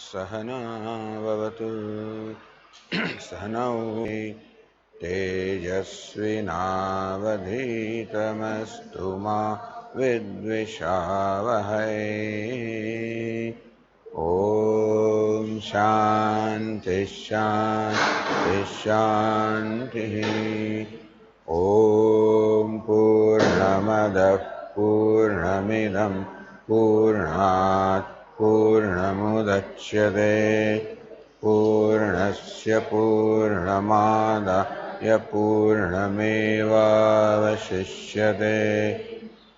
सहना भवतु सहनौ तेजस्विनावधीतमस्तु मा विद्विषावहै। ॐ शान्ति शान्ति शान्तिः। ॐ पूर्णमदः पूर्णमिदं पूर्णात् पूर्णमुदच्यते पूर्णस्य पूर्णमादाय पूर्णमेवावशिष्यते।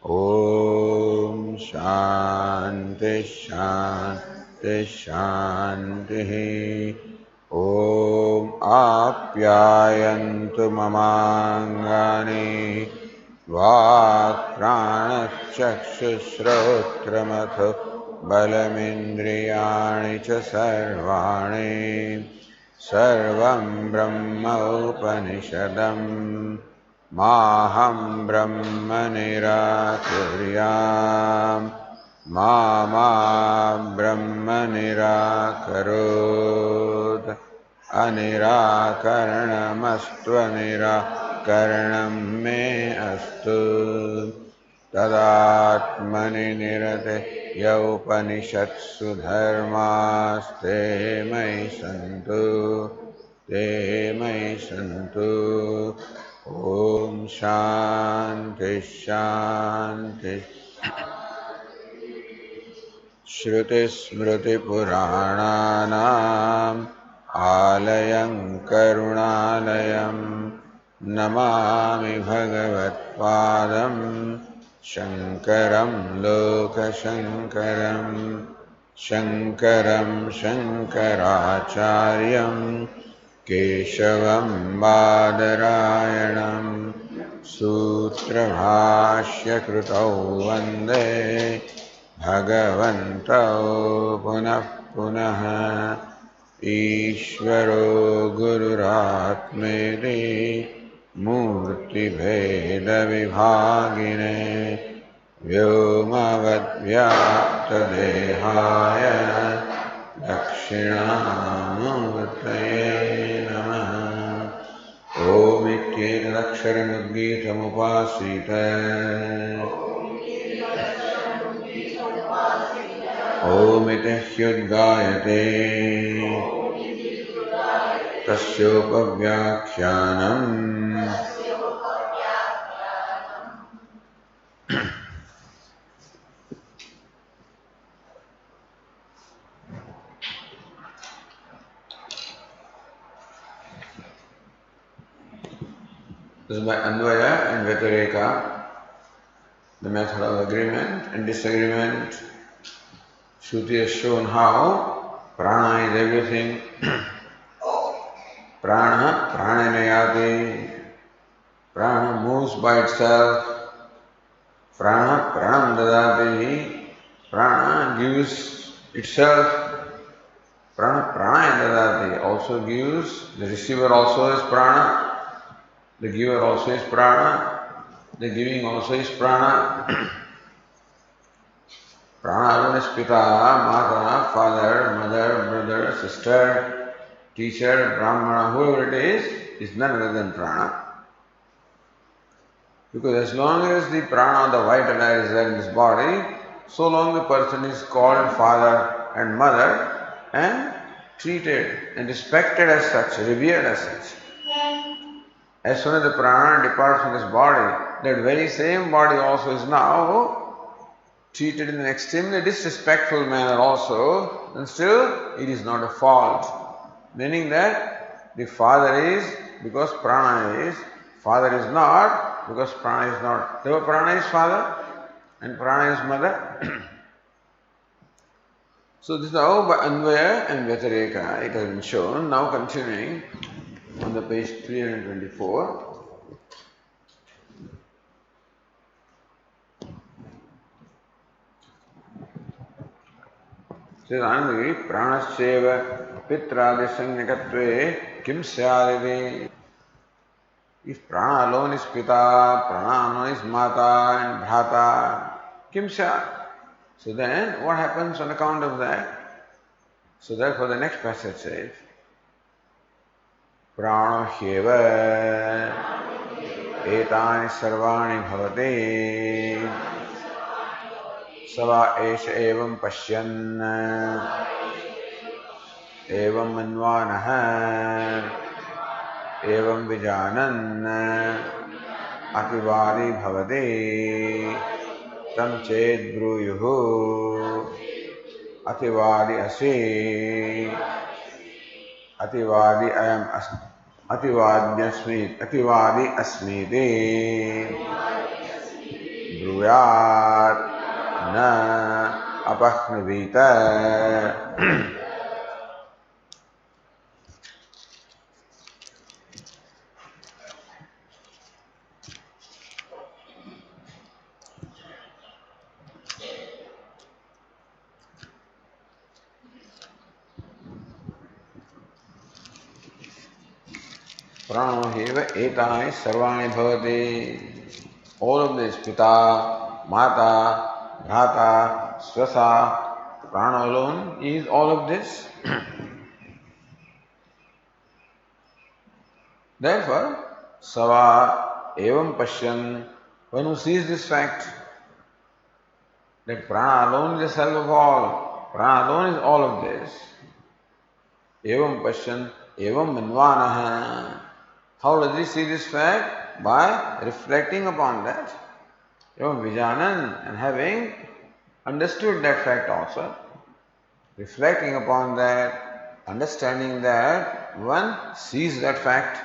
ॐ शान्ति शान्ति शान्तिः। ॐ आप्यायन्तु ममाङ्गानि वाक्प्राणश्चक्षुश्रोत्रमथो बलमिन्द्रियाणि च सर्वाणि सर्वं ब्रह्म उपनिषदं माहं ब्रह्म निराकुर्याम् मा ब्रह्म निराकरोत्। अनिराकरणमस्त्वनिराकरणं मे अस्तु। तदात्मनि निरते यौपनिषत्सु धर्मास्ते मयि सन्तु ते मयि सन्तु। ॐ शान्ति शान्ति। श्रुतिस्मृतिपुराणानाम् आलयं करुणालयं नमामि भगवत्पादं शङ्करं लोकशङ्करं शङ्करं शङ्कराचार्यं केशवं बादरायणं सूत्रभाष्यकृतौ वन्दे भगवन्तौ पुनः पुनः। ईश्वरो गुरुरात्मेति मूर्तिभेदविभागिने व्योमवद्व्याप्तदेहाय दक्षिणामूर्तये नमः। ॐ इत्येतदक्षरमुद्गीतमुपासीत ओमिति ह्युद्गायते तस्योपव्याख्यानम्। This is by Anvaya and Vyatireka, the method of agreement and disagreement. Shruti has shown how prana is everything. Prana, pranayati. Prana moves by itself. Prana, pranam dadati. Prana gives itself. Prana, pranaya dadati also gives. The receiver also is prana. The giver also is prana. The giving also is prana. Prana is pita, mata, father, mother, brother, sister, teacher, brahmana, whoever it is none other than prana. Because as long as the prana, the vital air is there in this body, so long the person is called father and mother and treated and respected as such, revered as such. As soon as the prana departs from this body, that very same body also is now treated in an extremely disrespectful manner also, and still it is not a fault. Meaning that the father is because prana is, father is not because prana is not. Therefore prana is father and prana is mother. So this is how by Anvaya and Vyatireka it has been shown. Now continuing on the page 324. Says Anandagiri, pranasceva pitrādisanyakatve kim syāditi. If prana alone is pita, prana alone is mata and bhrata, kim syāt? So then what happens on account of that? So therefore the next passage says, Prano hyeva etani sarvani bhavate sava esha evam pashyan evam manvanaha evam vijanan ativadi bhavate tam ched bruyuhu ativadi asi ativadi ayam ativadi asmiti bruyat na apahnavita. Prano heva etani sarvani bhavati. All of this, Pita, Mata, Bhrata, Swasa, Prana alone is all of this. Therefore, Sava Evam Pashyan, one who sees this fact that Prana alone is the self of all, Prana alone is all of this. Evam Pashyan, Evam Manvanaha. How does he see this fact? By reflecting upon that. Evam Vijanan, and having understood that fact also, reflecting upon that, understanding that, one sees that fact.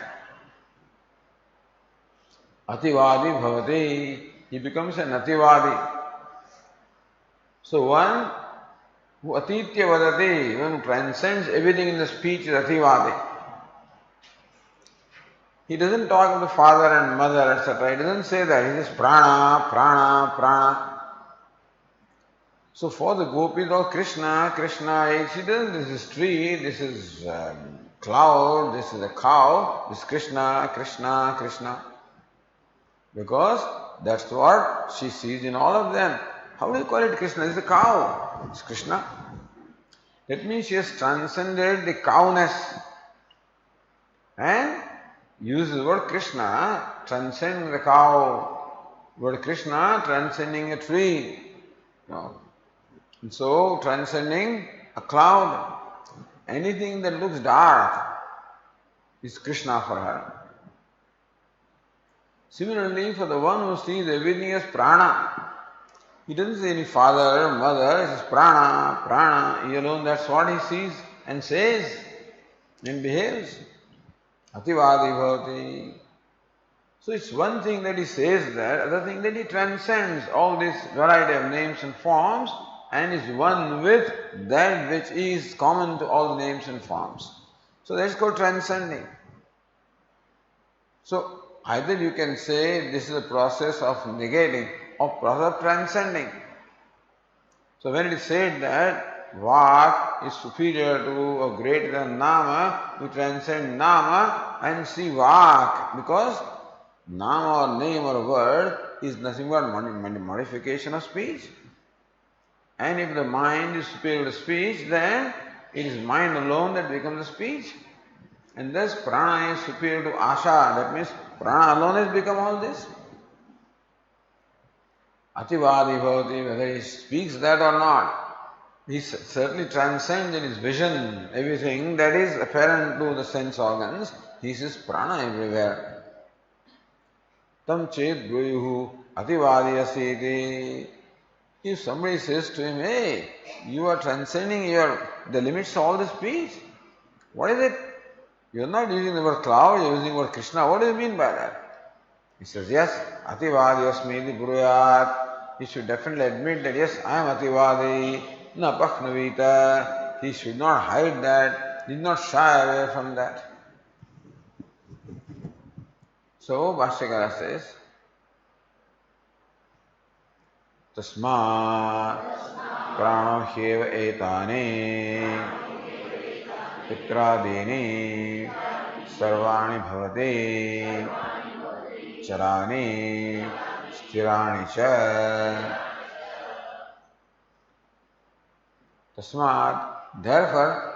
Ativadi bhavati, he becomes an ativadi. So one who atitya vadati, one who transcends everything in the speech is ativadi. He doesn't talk of the father and mother, etc. He doesn't say that. He says prana, prana, prana. So for the gopis, all Krishna, Krishna, she doesn't, this is tree, this is cloud, this is a cow, this is Krishna, Krishna, Krishna. Because that's what she sees in all of them. How do you call it Krishna? It's a cow. It's Krishna. That means she has transcended the cowness and uses the word Krishna, transcending the cow. Word Krishna, transcending a tree. And so, transcending a cloud. Anything that looks dark is Krishna for her. Similarly, for the one who sees everything as prana, he doesn't say any father or mother, he says prana, prana, he alone, that's what he sees and says and behaves. Ativadi bhavati. So it's one thing that he says that, other thing that he transcends all this variety of names and forms and is one with that which is common to all names and forms. So that's called transcending. So either you can say this is a process of negating or process of transcending. So when it is said that Vak is superior to or greater than Nama, you transcend Nama and see Vak, because Nama or name or word is nothing but modification of speech. And if the mind is superior to speech, then it is mind alone that becomes the speech. And thus prana is superior to asha. That means prana alone has become all this. Ativadi bhavati, whether he speaks that or not, he certainly transcends in his vision everything that is apparent to the sense organs. He sees prana everywhere. Tam ched bruyuhu ativadi asiti. If somebody says to him, hey, you are transcending the limits of all the speech. What is it? You are not using the word cloud, you are using the word Krishna. What do you mean by that? He says, yes, ativadi asmiti bruyat. He should definitely admit that, yes, I am ativadi, na pakhnavita. He should not hide that, did not shy away from that. So, Bhashyakara says, Tasmat prano hyeva etane pitradini sarvani bhavati charani sthirani cha. Tasmat, Therefore,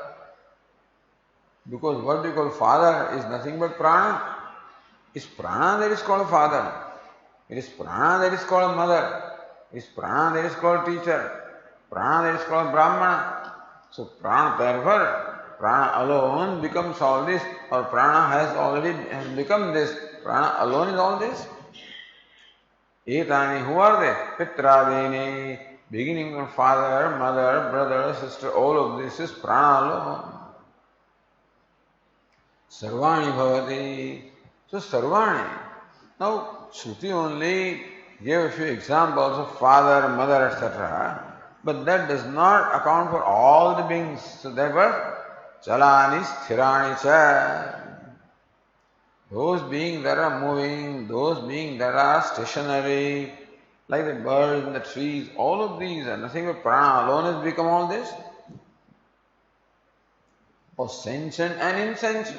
because what we call father is nothing but prana. It's prana that is called father. It is prana that is called mother. It is prana that is called teacher. Prana that is called brahmana. So prana, therefore, prana alone becomes all this, or prana has become this. Prana alone is all this. Etani, who are they? Pitradini, beginning from father, mother, brother, sister, all of this is prana alone. Sarvani bhavati. So Sarvani. Now Shruti only gave a few examples of father, mother, etc. But that does not account for all the beings. So therefore, Chalani Sthirani cha. Those beings that are moving, those beings that are stationary, like the birds and the trees, all of these are nothing but prana alone has become all this. Or sentient and insentient.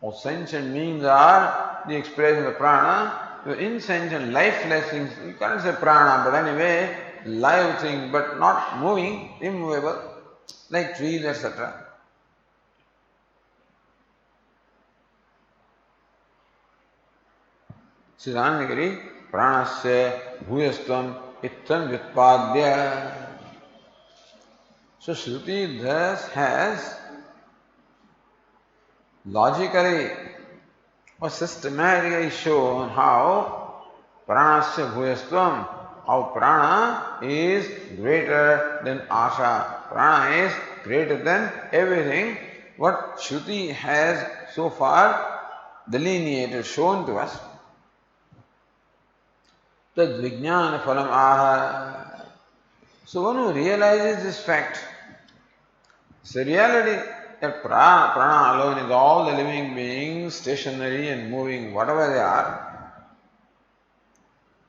Or sentient beings are the expression of prana. The insentient, lifeless things, you can't say prana, but anyway, live things, but not moving, immovable, like trees, etc. Siddhanagiri, pranasya bhuyastvam ittam vyutpadya. So Shruti thus has logically or systematically shown how pranasya bhuyastvam, how prana is greater than asha. Prana is greater than everything what Shruti has so far delineated, shown to us. Tad vijnana phalam aha. So one who realizes this fact, it's a reality that prana alone is all the living beings, stationary and moving, whatever they are.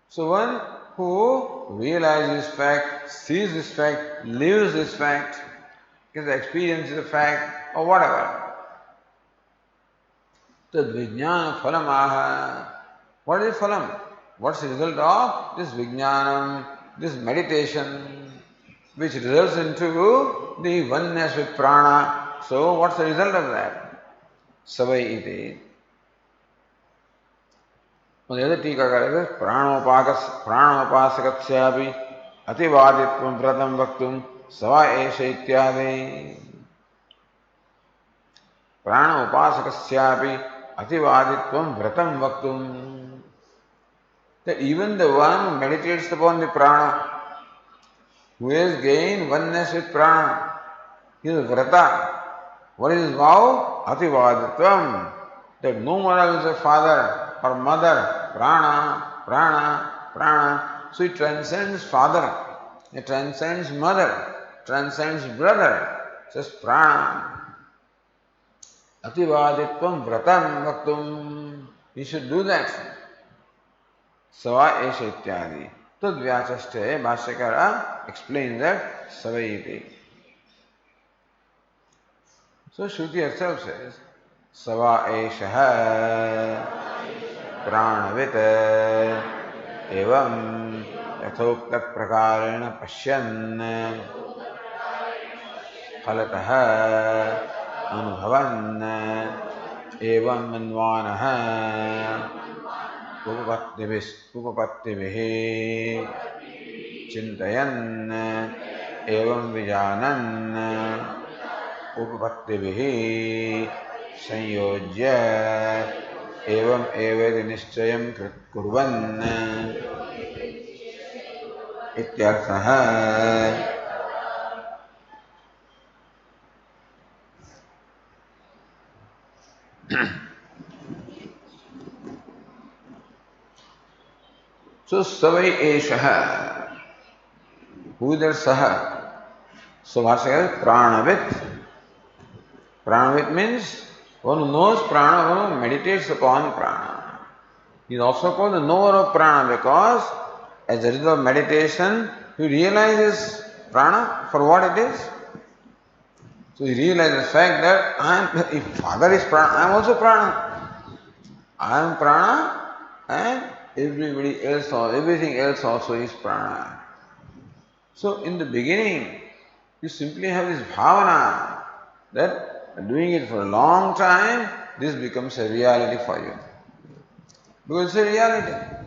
So one who realizes this fact, sees this fact, lives this fact, gets experiences the fact, or whatever. Tad vijnana phalam aha. What is phalam? What's the result of this vijnanam, this meditation, which results into the oneness with prana? So what's the result of that? Savai iti. On the other tika is pranopasakasyapi ativaditvam vratam vaktum sava esha ityadi. Pranopasakasyapi ativaditvam vratam vaktum. That even the one who meditates upon the prana, who has gained oneness with prana, his vrata. What is his vow? Ativaditvam. That no more is a father or mother. Prana, prana, prana. So it transcends father, it transcends mother, transcends brother. Says prana. Ativaditvam vratam vaktum. You should do that. Sava esha ityadi. Tad vyachaste, Bhashyakara explains that Savaiti. So Shruti herself says, Sava esha pranavit evam yathoktat prakarena pashyan phalatah anubhavan evam manvanah उपपत्तिभिः चिन्तयन् एवं विजानन् उपपत्तिभिः संयोज्य एवं एवेति निश्चयं कुर्वन् इत्यर्थः. So savai esha. Who is that saha? So Bhashyakara pranavit. Pranavit means one who knows prana, one who meditates upon prana. He is also called the knower of prana because as a result of meditation, he realizes prana for what it is. So he realizes the fact that if father is prana, I am also prana. I am prana and everybody else or everything else also is prana. So in the beginning, You simply have this bhavana that doing it for a long time, this becomes a reality for you. Because it's a reality.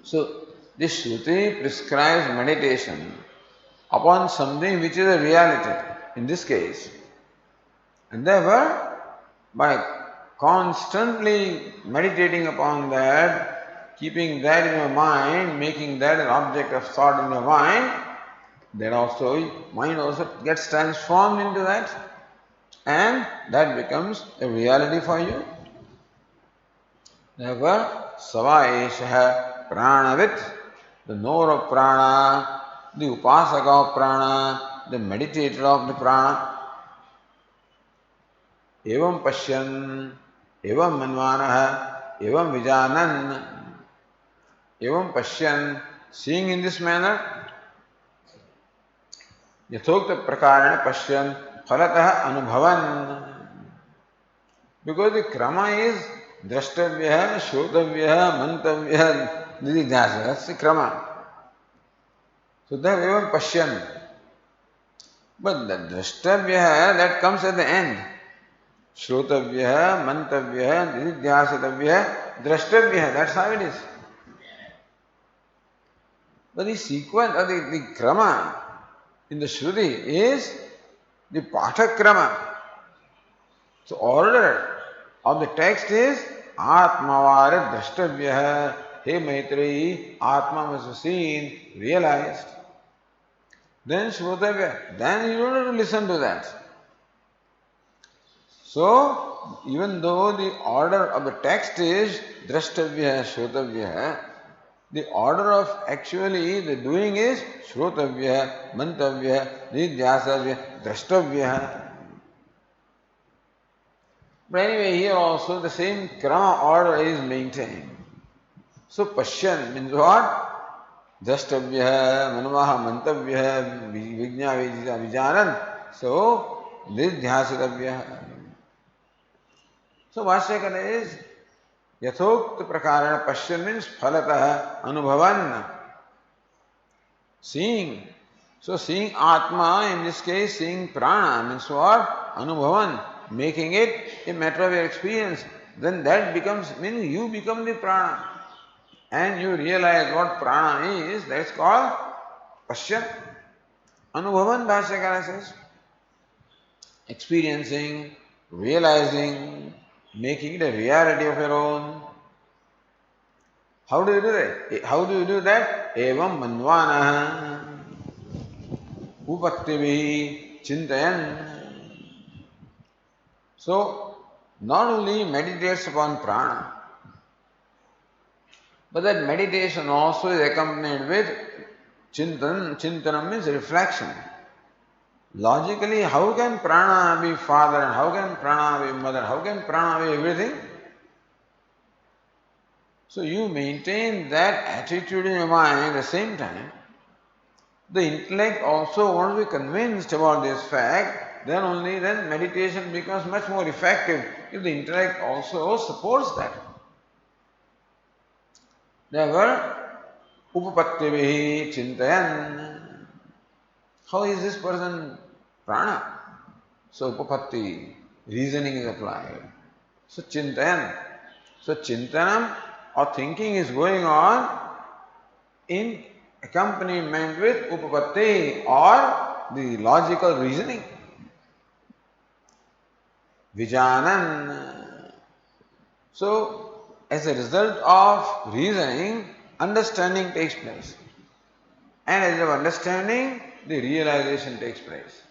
So, this Shruti prescribes meditation upon something which is a reality, in this case. And therefore, by constantly meditating upon that, keeping that in your mind, making that an object of thought in your mind, then also, mind also gets transformed into that, and that becomes a reality for you. Therefore, Savaesha Pranavit, the knower of prana, the upasaka of prana, the meditator of the prana, evam pashyan, evam manvanah, evam vijanan, evam pashyan, seeing in this manner, yathokta prakarana pashyan, phalatah anubhavan. Because the krama is drashtavya, shrotavya, mantavya, nididhyasa. That's the krama. So that evam pashyan. But the drashtavya, that comes at the end. Shrotavya, mantavya, nididhyasatavya, drashtavya. That's how it is. But the sequence or the krama in the Shruti is the Pathak krama. So order of the text is Atmavara Drashtavya. Hey Maitreyi, Atma must be seen, realized. Then Shrotavya. Then you don't have to listen to that. So, even though the order of the text is Drashtavya, Shrotavya, the order of actually the doing is Shrotavya, Mantavya, Nidhyasavya, Drashtavya. But anyway, here also the same krama order is maintained. So Pashyan means what? Drashtavya, Manavaha, Mantavya, Vijna, Vijanan. So Nidhyasatavya. So Vashyakara is Yathokta Prakarana Pashyan means Phalataha Anubhavan. Seeing. So seeing Atma, in this case seeing Prana means what? Anubhavan. Making it a matter of your experience. Then that becomes, means you become the Prana. And you realize what Prana is, that's called Pashyan. Anubhavan Bhashyakara says. Experiencing, realizing, making it a reality of your own. How do you do that? How do you do that? Evam manvanaha upattivihi chintayan. So, not only meditates upon prana, but that meditation also is accompanied with chintan. Chintanam means reflection. Logically, how can prana be father and how can prana be mother? How can prana be everything? So you maintain that attitude in your mind at the same time. The intellect also wants to be convinced about this fact, then meditation becomes much more effective if the intellect also supports that. Therefore, upapattivihi chintayan. How is this person prana? So upapatti, reasoning is applied. So chintayan. So chintanam or thinking is going on in accompaniment with upapatti or the logical reasoning. Vijanan. So, as a result of reasoning, understanding takes place. And as of understanding, the realization takes place.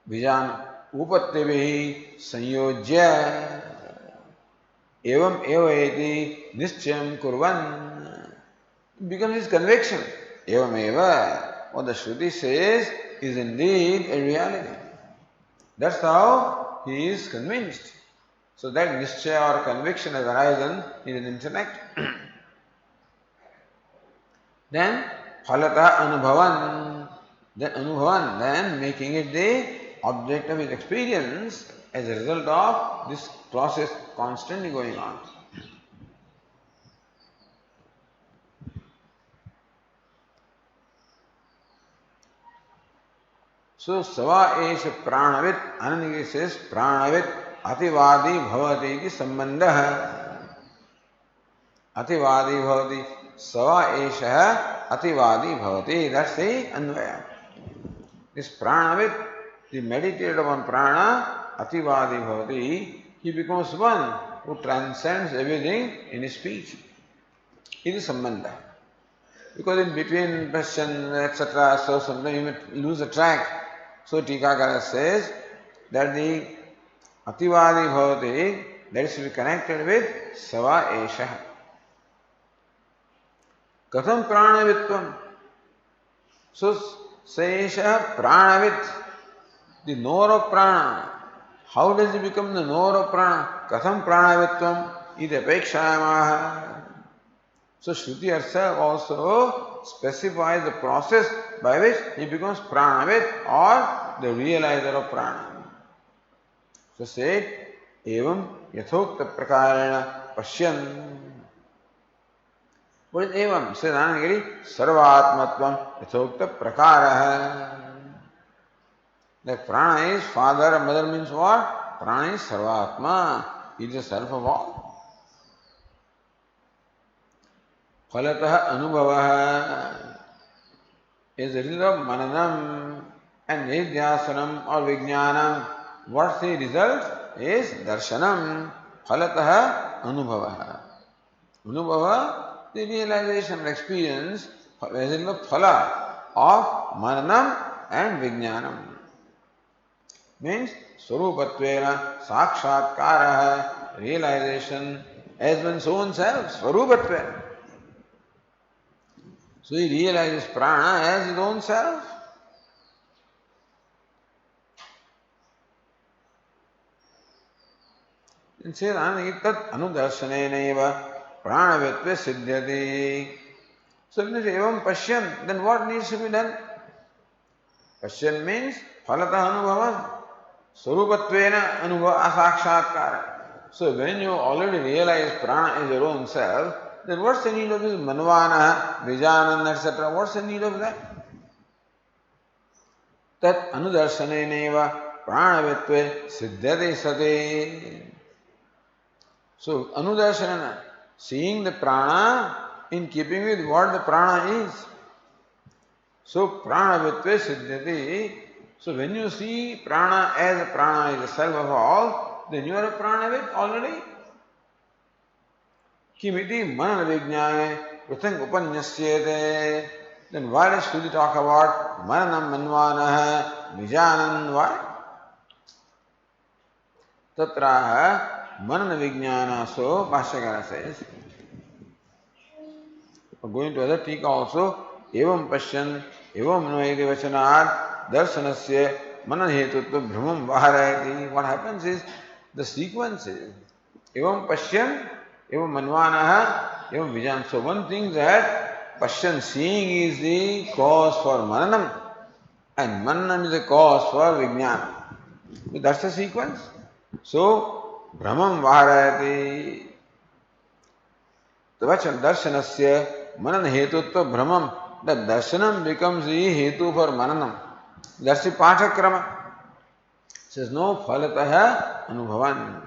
Vijan upattivihi sanyojya evam evayeti nischayam kurvan. It becomes his conviction. Evam eva. What the Shruti says is indeed a reality. That's how he is convinced. So that nischaya or conviction has arisen in his intellect. Then phalata anubhavan. Then making it the object of his experience as a result of this process constantly going on. So Sava Esha Pranavit, Anandagiri says Pranavit Ativadi Bhavati iti Sambandha. Ativadi Bhavati. Sava Esha Ativadi Bhavati. That's the Anvaya. This Pranavit, the meditated upon Prana, Ativadi Bhavati, he becomes one who transcends everything in his speech. It is Sambandha. Because in between question, etc., so sometimes you may lose the track. So Tikakara says that the Ativadi Bhavati, that is to be connected with Sava Esha. Katham Pranavitvam. So Saesha Pranavit, the knower of Prana. How does he become the knower of Prana? Katham Pranavitvam iti apekshayamaha. So Shruti herself also specifies the process by which he becomes Pranavit or the realizer of Prana. So say, Evam yathokta prakarena pashyan. What is Evam? Says Anandagiri, Sarvatmatvam yathokta prakaraha. That Prana is father and mother means what? Prana is Sarvatma. It is the self of all. Phalatah anubhavaha is the result of mananam and nidhyasanam or vijnanam. What's the result? Is darshanam. Phalatah anubhavaha. Anubhava, the realization and experience, is the result of phala of mananam and vijnanam. Means swarupatvena sakshatkaraha, realization as one's own self, swarupatvena. So he realizes prana as his own self. And says, Tat anudarshanenaiva pranavitve siddhyati. So if it is evam pashyan, then what needs to be done? Pashyan means phalata anubhavam. Swarupatvena anubhava asakshatkara. So when you already realize prana is your own self, then what's the need of this manvana, vijanan, etc.? What's the need of that? Tat anudarshanenaiva pranavitve siddhyate sate. So anudarshana, seeing the prana in keeping with what the prana is. So pranavitve siddhyate. So when you see prana as a prana is the self of all, then you are a pranavit already. Kimiti manana vijnane prithang upanyasyete. Then why does Shruti talk about mananam manvanaha vijanan? Why? Tatraha manana vijnana. So Bhashyakara says, going to other tika also, evam pashyan evam noedi vachanat darshanasya manan hetutva bhramam vaharayati. What happens is, the sequence is evam pashyan evam manvanaha evam vijan. So one thing that pashyan, seeing, is the cause for mananam, and mananam is the cause for vijnana. That's the sequence. So bhramam vaharayati. Vachan darshanasya manan hetutva bhramam. That darshanam becomes the hetu for mananam. That's the paఠakrama. Says no phalataha anubhavan.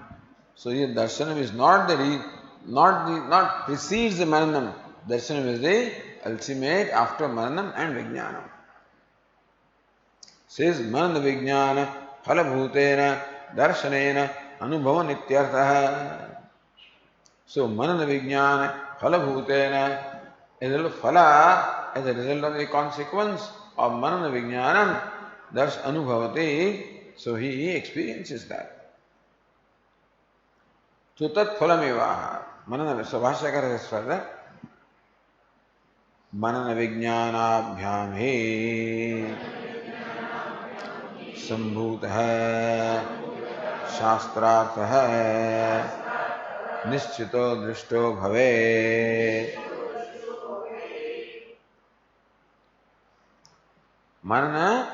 So here darshanam is not precedes the mananam. Darshanam is the ultimate after mananam and vijnanam. Says manana vijnana phalabhutena darshanena anubhavan ityarthaha. So manana vijnana phalabhutena as a result of phala, as a result of the consequence of manana vijnanam, thus anubhavati. So he experiences that. So tat phalamivaha. Manana, so Bhashyakara says further, manana vijnanabhyam he sambhutaha shastrataha nischito drishto bhave. Manana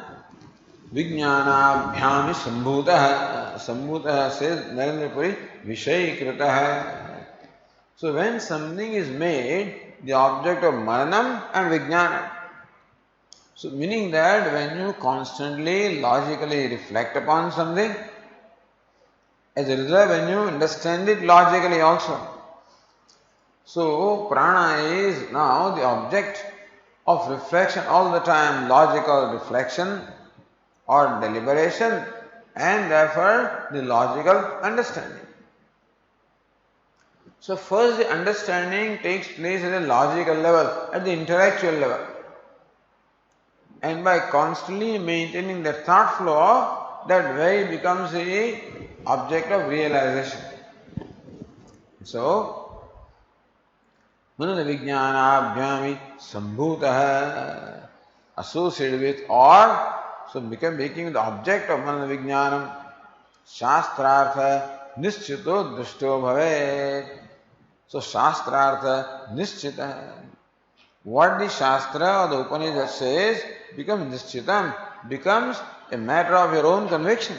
vijnanabhyam sambhutaha. Sambhutaha says Narendra Puri, Vishayikritaha. So when something is made the object of mananam and vijnanam, So meaning that when you constantly logically reflect upon something, as a result when you understand it logically also. So prana is now the object of reflection all the time, logical reflection or deliberation, and therefore the logical understanding. So first the understanding takes place at a logical level, at the intellectual level. And by constantly maintaining that thought flow, that way becomes the object of realization. So, Manana Vijnanabhyami Sambhutah, associated with or, so making the object of Manana Vijnanam, Shastrartha Nischito Dushto Bhavet. So, Shastrartha Nischita. What the Shastra or the Upanishad says becomes Nischitam, becomes a matter of your own conviction.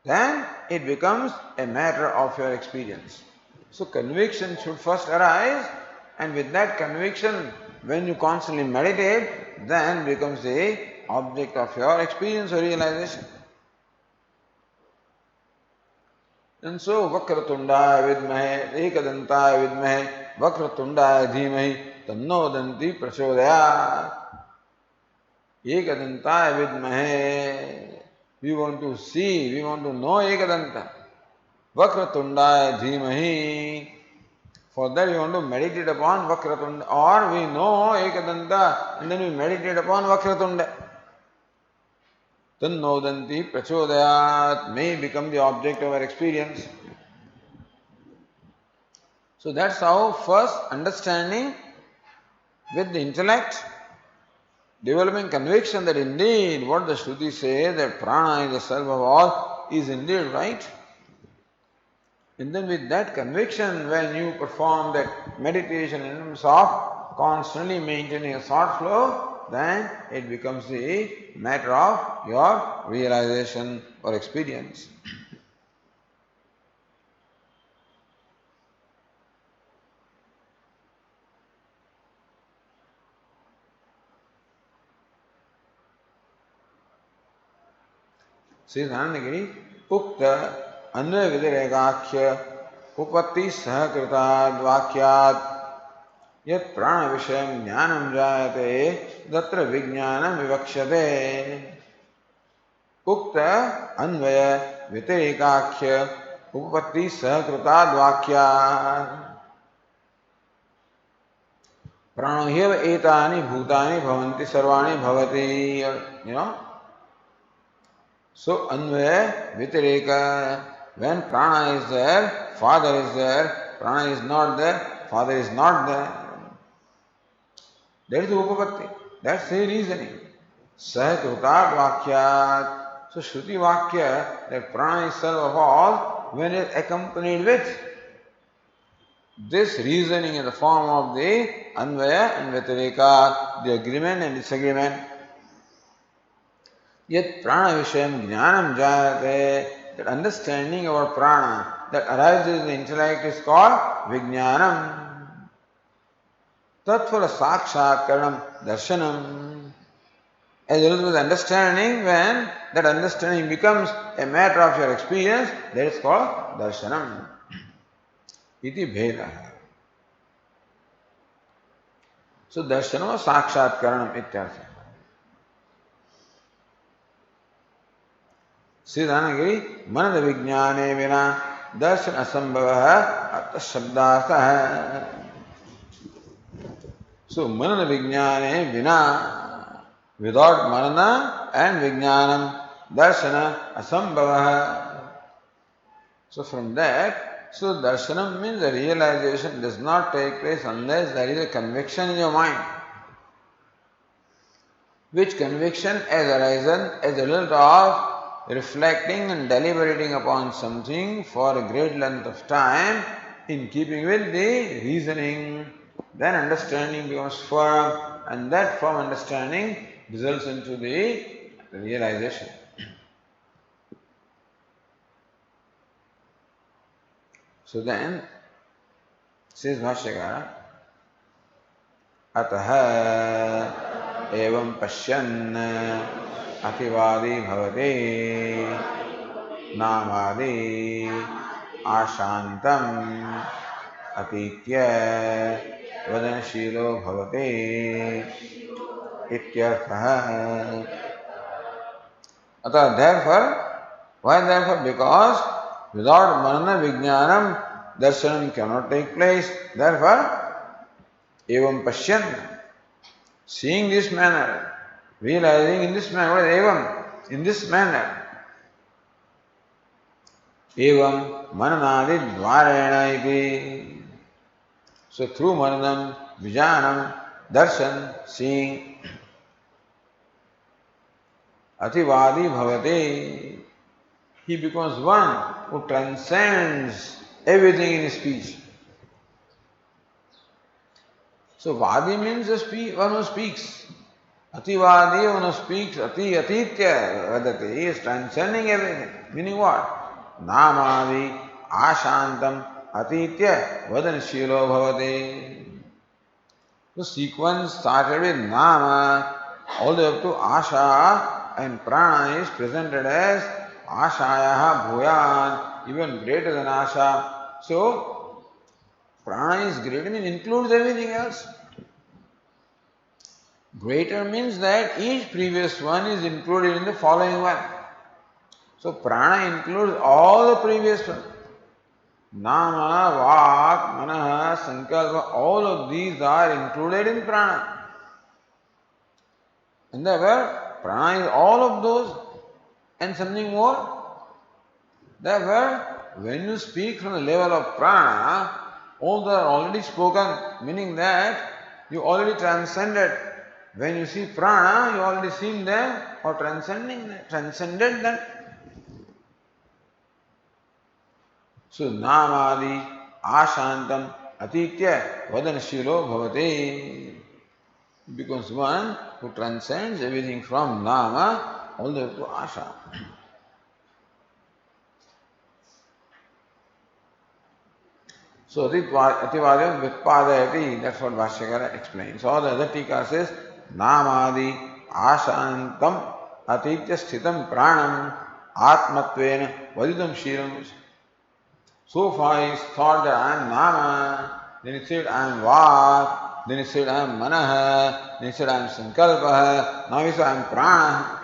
Then it becomes a matter of your experience. So conviction should first arise, and with that conviction, when you constantly meditate, then becomes the object of your experience or realization. And so Vakratundaya Vidmahe, Ekadantaya Vidmahe, Vakratundaya Dhimahi, Tannodanti Prachodaya. Ekadantaya Vidmahe. We want to see, we want to know Ekadanta. Vakratundaya Dhimahi. For that we want to meditate upon Vakratunda, or we know Ekadanta and then we meditate upon Vakratunda. Tannodanti Prachodayat may become the object of our experience. So that's how first understanding with the intellect, developing conviction that indeed what the Shruti says, that prana is the self of all, is indeed right. And then with that conviction, when you perform that meditation in terms of constantly maintaining a thought flow, then it becomes the matter of your realization or experience. Sri Chāndogyopaniṣad Ukta Anvaya Vidirekākhya Upatti Sahakrita Dvakyat Yat Prana Vishayam Jnanam Jayate Datra Vijnanam Vivakshate. Ukta Anvaya Vidirekākhya Upatti Sahakrita Dvakyat Prano Hyeva Etani Bhutani Bhavanti Sarvani Bhavati. You know? So Anvaya Vitireka, when prana is there, father is there, prana is not there, father is not there. That is the upapatti. That's the reasoning. Sahakrutat vakyat. So Shruti Vakya, that prana is self of all, when it is accompanied with this reasoning in the form of the Anvaya and Vitireka, the agreement and disagreement. Yet prana vishayam jnanam jayate, that understanding of our prana that arises in the intellect is called vijnanam. Tatfala sakshakaranam darshanam. As a result of understanding, when that understanding becomes a matter of your experience, that is called darshanam. Iti bheda. So darshanam or sakshakaranam ityartha. Sri Chāndogyopaniṣad Manada Vijnane Vina Darshan Asambhava Artha Shabdartha hai. So Manana Vijnane Vina, without Manana and Vijnanam, Darshana Asambhava. So from that, so Darshanam means the realization does not take place unless there is a conviction in your mind. Which conviction has arisen as a result of reflecting and deliberating upon something for a great length of time in keeping with the reasoning, then understanding becomes firm, and that firm understanding results into the realization. So then, says Bhashyakara, Ataha एवं पश्यन् अतिवादी भवते नामादि आशान्तम् अतीत्य वदनशीलो भवते इत्यर्थः. अतः therefore, why therefore? Because without manana vijnanam darshanam cannot take place. Therefore, evam pashyan, seeing this manner, realizing in this manner, what is evam? In this manner. Evam mananadi dvarena iti. So through mananam, vijanam, darshan, seeing, ativadi bhavate, he becomes one who transcends everything in his speech. So vadi means one who speaks. Ativadi, one who speaks, atitya vadati, he is transcending everything. Meaning what? Namadi ashantam atitya vadanshilo bhavati. The sequence started with nama all the way up to asha, and prana is presented as ashayaha bhuyan, even greater than asha. So prana is greater, means includes everything else. Greater means that each previous one is included in the following one. So prana includes all the previous one. Nama, vak, manaha, sankalpa, all of these are included in prana. And therefore, prana is all of those and something more. Therefore, when you speak from the level of prana, all that are already spoken, meaning that you already transcended. When you see prana, you already seen them or transcended them. So namadi ashantam atitya vadanshilo bhavate, becomes one who transcends everything from nama all the way to asha. So ativadya vitpadayati, that's what Bhashyakara explains. All the other tika says namadi ashantam atitya sthitam pranam atmatvena vadidam shiram. So far he thought that I am nama, then he said I am vak, then he said I am manaha, then he said I am sankalpaha, now he said I am prana.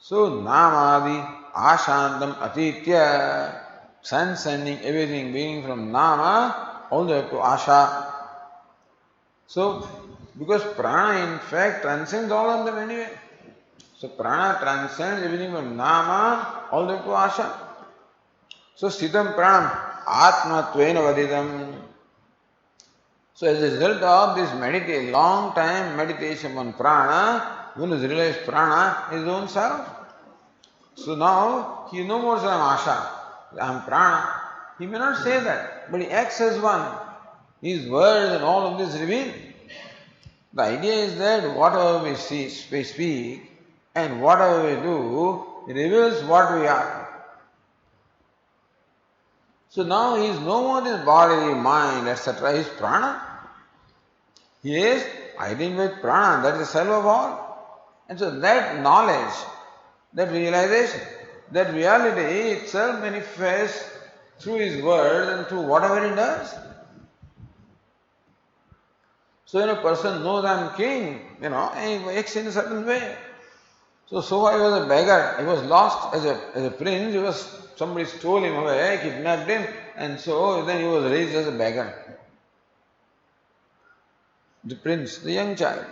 So namadi ashantam atitya, transcending everything, being from nama all the way to asha. So because prana in fact transcends all of them anyway. So prana transcends everything from nama all the way to asha. So Siddham Pranam Atma Tvena Vadidam. So as a result of this meditation, long time meditation on prana, one has realized prana is his own self. So now he no more says I am asha, I am prana. He may not say that, but he acts as one. His words and all of this reveal. The idea is that whatever we speak and whatever we do, it reveals what we are. So now he is no more this body, mind, etc. He is prana. He is identified with prana, that is the self of all. And so that knowledge, that realization, that reality itself manifests through his words and through whatever he does. So when a person knows I am king, he acts in a certain way. So far he was a beggar, he was lost as a prince, somebody stole him away, kidnapped him, and so then he was raised as a beggar. The prince, the young child.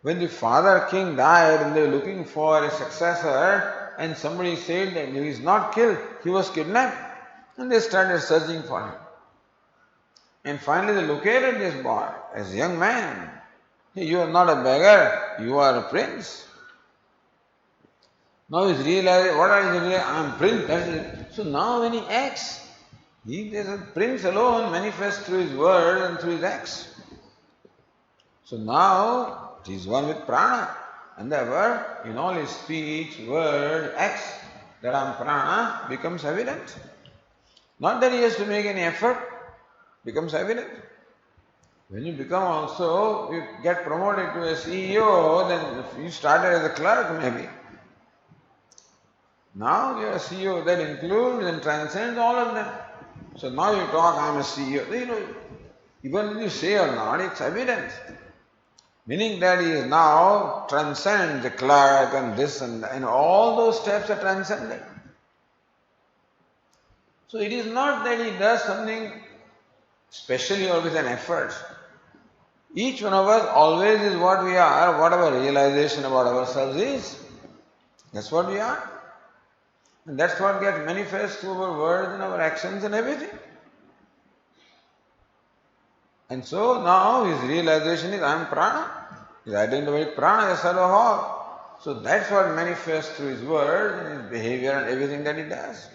When the father king died and they were looking for a successor, and somebody said that he is not killed, he was kidnapped, and they started searching for him. And finally they located this boy as a young man. Hey, you are not a beggar, you are a prince. Now he's realizing, what are you realizing? I am prince. So now when he acts, he is a prince alone manifests through his word and through his acts. So now he is one with prana. And therefore, in all his speech, word, acts, that I am prana becomes evident. Not that he has to make any effort, becomes evident. When you become also, you get promoted to a CEO, then if you started as a clerk maybe. Now you are a CEO, that includes and transcends all of them. So now you talk, I am a CEO. You know, even when you say or not, it's evidence. Meaning that he is now transcends the clerk and this and that, and all those steps are transcended. So it is not that he does something specially or with an effort. Each one of us always is what we are, what our realization about ourselves is. That's what we are. And that's what gets manifest through our words and our actions and everything. And so now his realization is, I am prana. He identified prana as serve all. So that's what manifests through his words and his behavior and everything that he does.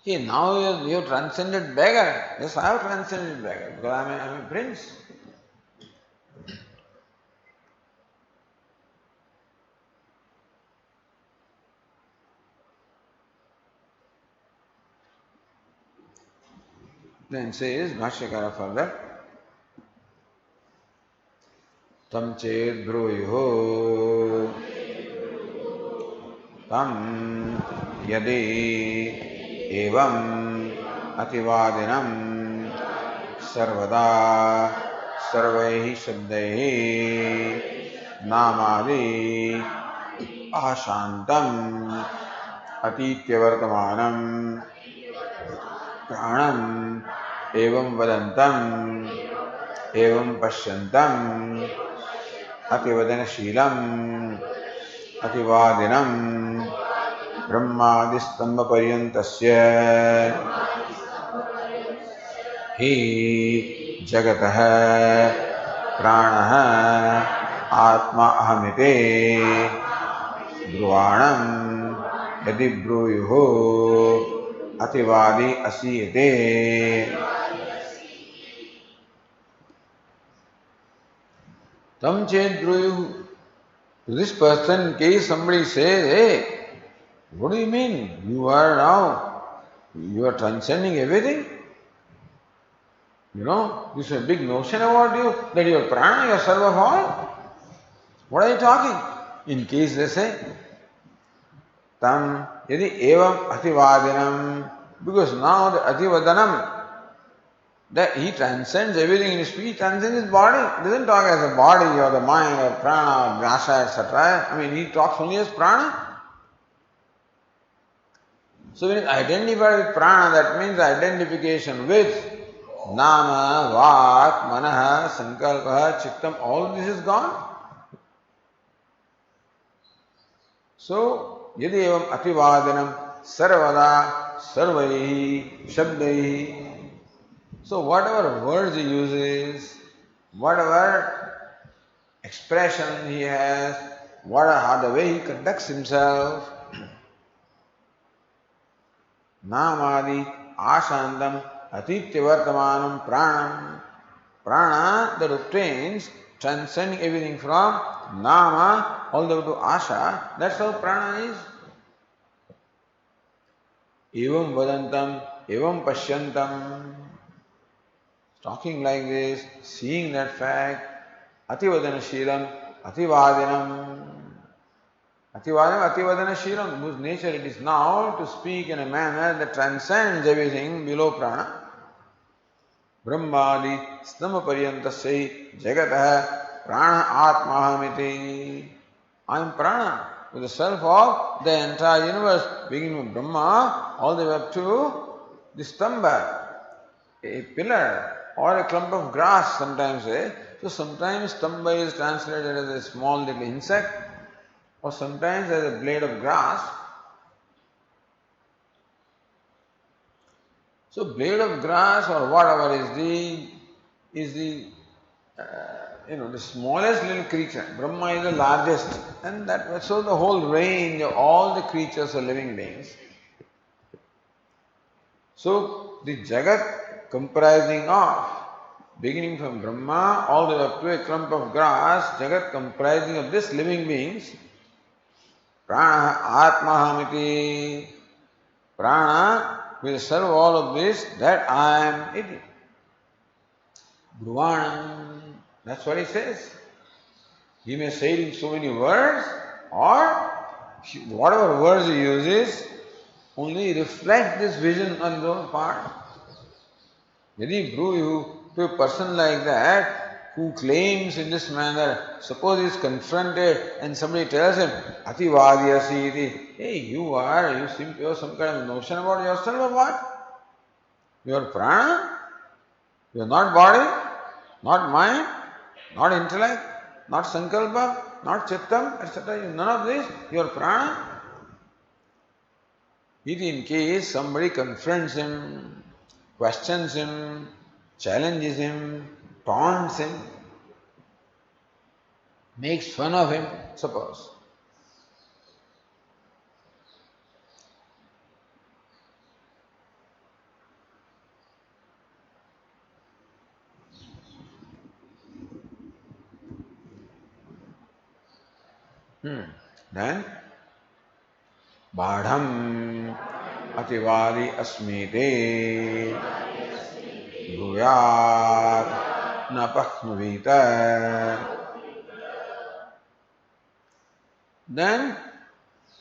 Okay, now you have transcended beggar. Yes, I have transcended beggar because I'm a prince. Then says Bhashyakara further, Tam ched bruyuho tam yadi evam ativadinam sarvada sarvaihi shabdaihi namadi ashantam atityavartamanam pranam evam vadantam evam pashyantam अतिवदनशीलम् अतिवादिनम् ब्रह्मादिस्तम्भपर्यन्तस्य हि जगतः प्राणः आत्मा अहमिति ब्रुवाणम् यदि ब्रूयुः अतिवादी असीयते. Tam ched bruyuhu. To this person, in case somebody says, hey, what do you mean? You are transcending everything. You know, this is a big notion about you, that you are prana, you are serve of all. What are you talking? In case they say, tam yadi evam ativadinam, because now the ativadanam, that he transcends everything in his speech, transcends his body. He doesn't talk as a body or the mind or prana or rasa, etc. I mean, he talks only as prana. So when it's identified with prana, that means identification with nama, vak, manaha, sankalpa, chittam, all this is gone. So, yadi evam ativadanam sarvada sarvaihi shabdaihi. So whatever words he uses, whatever expression he has, how the way he conducts himself, namadi ashandam atityavartamanam pranam. Prana that obtains, transcending everything from nama all the way to asha, that's how prana is. Evam vadantam, evam pashyantam. Talking like this, seeing that fact, ativadanashilam, ativadinam. Ativadinam, ativadanashilam, whose nature it is now to speak in a manner that transcends everything below prana. Brahmadi stamaparyantasya jagataha prana atmahamiti. I am prana, with the self of the entire universe, beginning from Brahma all the way up to the stamba, a pillar or a clump of grass sometimes say. So sometimes stamba is translated as a small little insect or sometimes as a blade of grass. So blade of grass or whatever is the the smallest little creature. Brahma is the largest, and so the whole range of all the creatures are living beings. So the Jagat comprising of, beginning from Brahma all the way up to a clump of grass, Jagat comprising of this living beings, Prana Atmahamiti, Prana will serve all of this, that I am it. Bruvanam. That's what he says. He may say it in so many words, or whatever words he uses, only reflect this vision on his own part. Yadi Bhru, to a person like that, who claims in this manner, suppose he is confronted and somebody tells him, Ativadiyasi iti, hey, you seem to have some kind of notion about yourself or what? You are prana, you are not body, not mind, not intellect, not sankalpa, not chittam, etc. None of this, you are prana. It in case somebody confronts him, questions him, challenges him, taunts him, makes fun of him, suppose. Then, Badham Ativadi Asmite Bhuyat Napaknuvita. Then,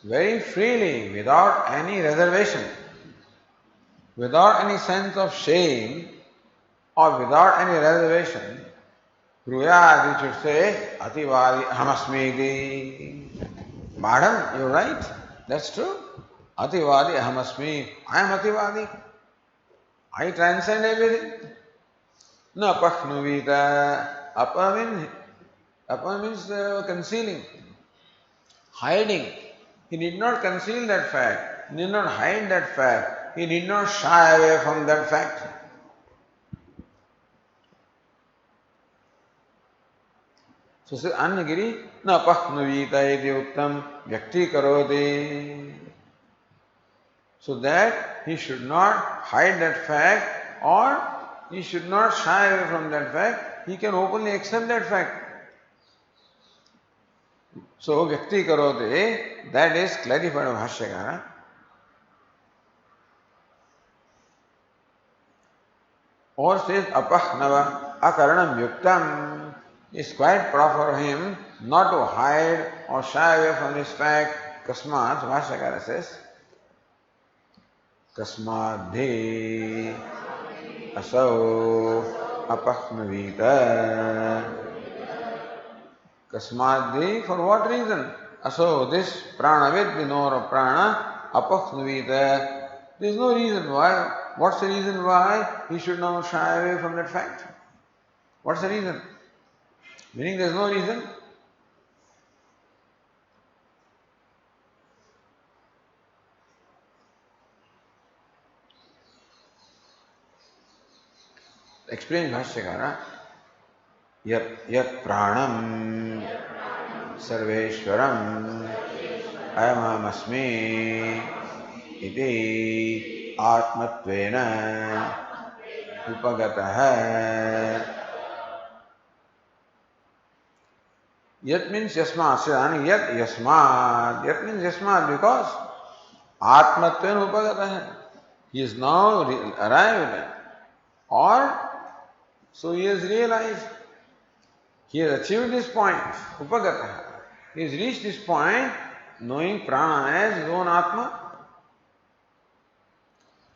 very freely, without any reservation, without any sense of shame, or without any reservation, Bruyad, you should say, Ativadi Ahamasmiti. Madam, you're right. That's true. Ativadi Ahamasmi. I am Ativadi. I transcend everything. No Apaknuvita. Apa means concealing, hiding. He did not conceal that fact. He did not hide that fact. He did not shy away from that fact. So says Annagiri, na pahnavita iti uttam vyakti karoti. So that he should not hide that fact or he should not shy away from that fact. He can openly accept that fact. So vyakti karoti, that is clarified by Bhashyakara. Or says apahnava akaranam yuktam. It's quite proper for him not to hide or shy away from this fact. Kasmat, Bhashyakara says, Kasmadhi asau apahnavita. Kasmadhi, for what reason? Asau, this pranavid, the knower of prana, apahnavita. There is no reason why. What's the reason why he should not shy away from that fact? What's the reason? Meaning there is no reason. Explain Bhashyakara. Yat pranam sarveshwaram ayamamasmi iti atmatvena upagataha. Yat means yasmat. Yat yasmat. Yat means yasmat because atmatvena upagataha. He is now arrived, or so he has realized. He has achieved this point, upagata. He has reached this point, knowing prana as his own atma.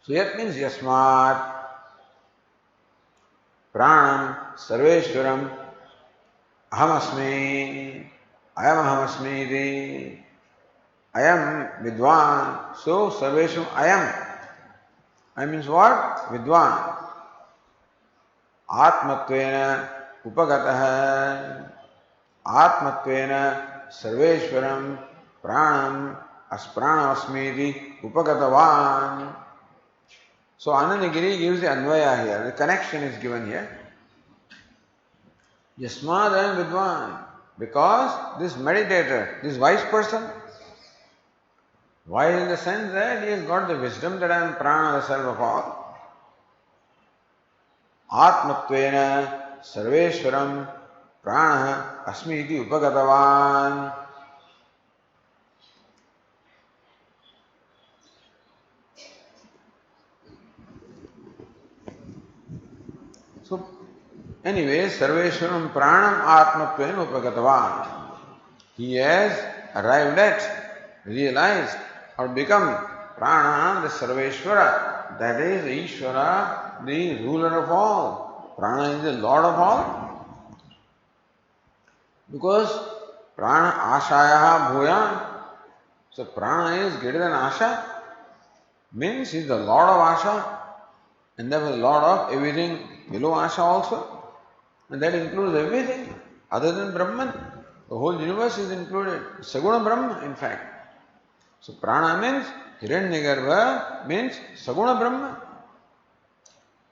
So yat means yasmat, pranam, sarveshwaram, ahamasmi, ayam ahamasmi iti, ayam vidwan. So sarveshwaram ayam. Ayam means what? Vidwan. Atmatvena upagataha. Atmatvena sarveshwaram pranam aspranavasmiti upagatavan. So Anandagiri gives the Anvaya here. The connection is given here. Yasmad ayam vidwan. Because this meditator, this wise person, wise in the sense that he has got the wisdom that I am prana, the self of all. Atmatvena sarveshwaram prana asmi iti upagatavan. So Anyway, Sarveshwaram Pranam Atmatven Upagatavan. He has arrived at, realized, or become Prana, the Sarveshwara, that is Ishvara, the ruler of all. Prana is the Lord of all. Because Prana Ashayaha Bhuyan. So Prana is greater than Asha. Means he is the Lord of Asha. And therefore the Lord of everything below Asha also. And that includes everything other than Brahman. The whole universe is included. Saguna Brahma, in fact. So Prana means Hiranyagarbha means Saguna Brahma.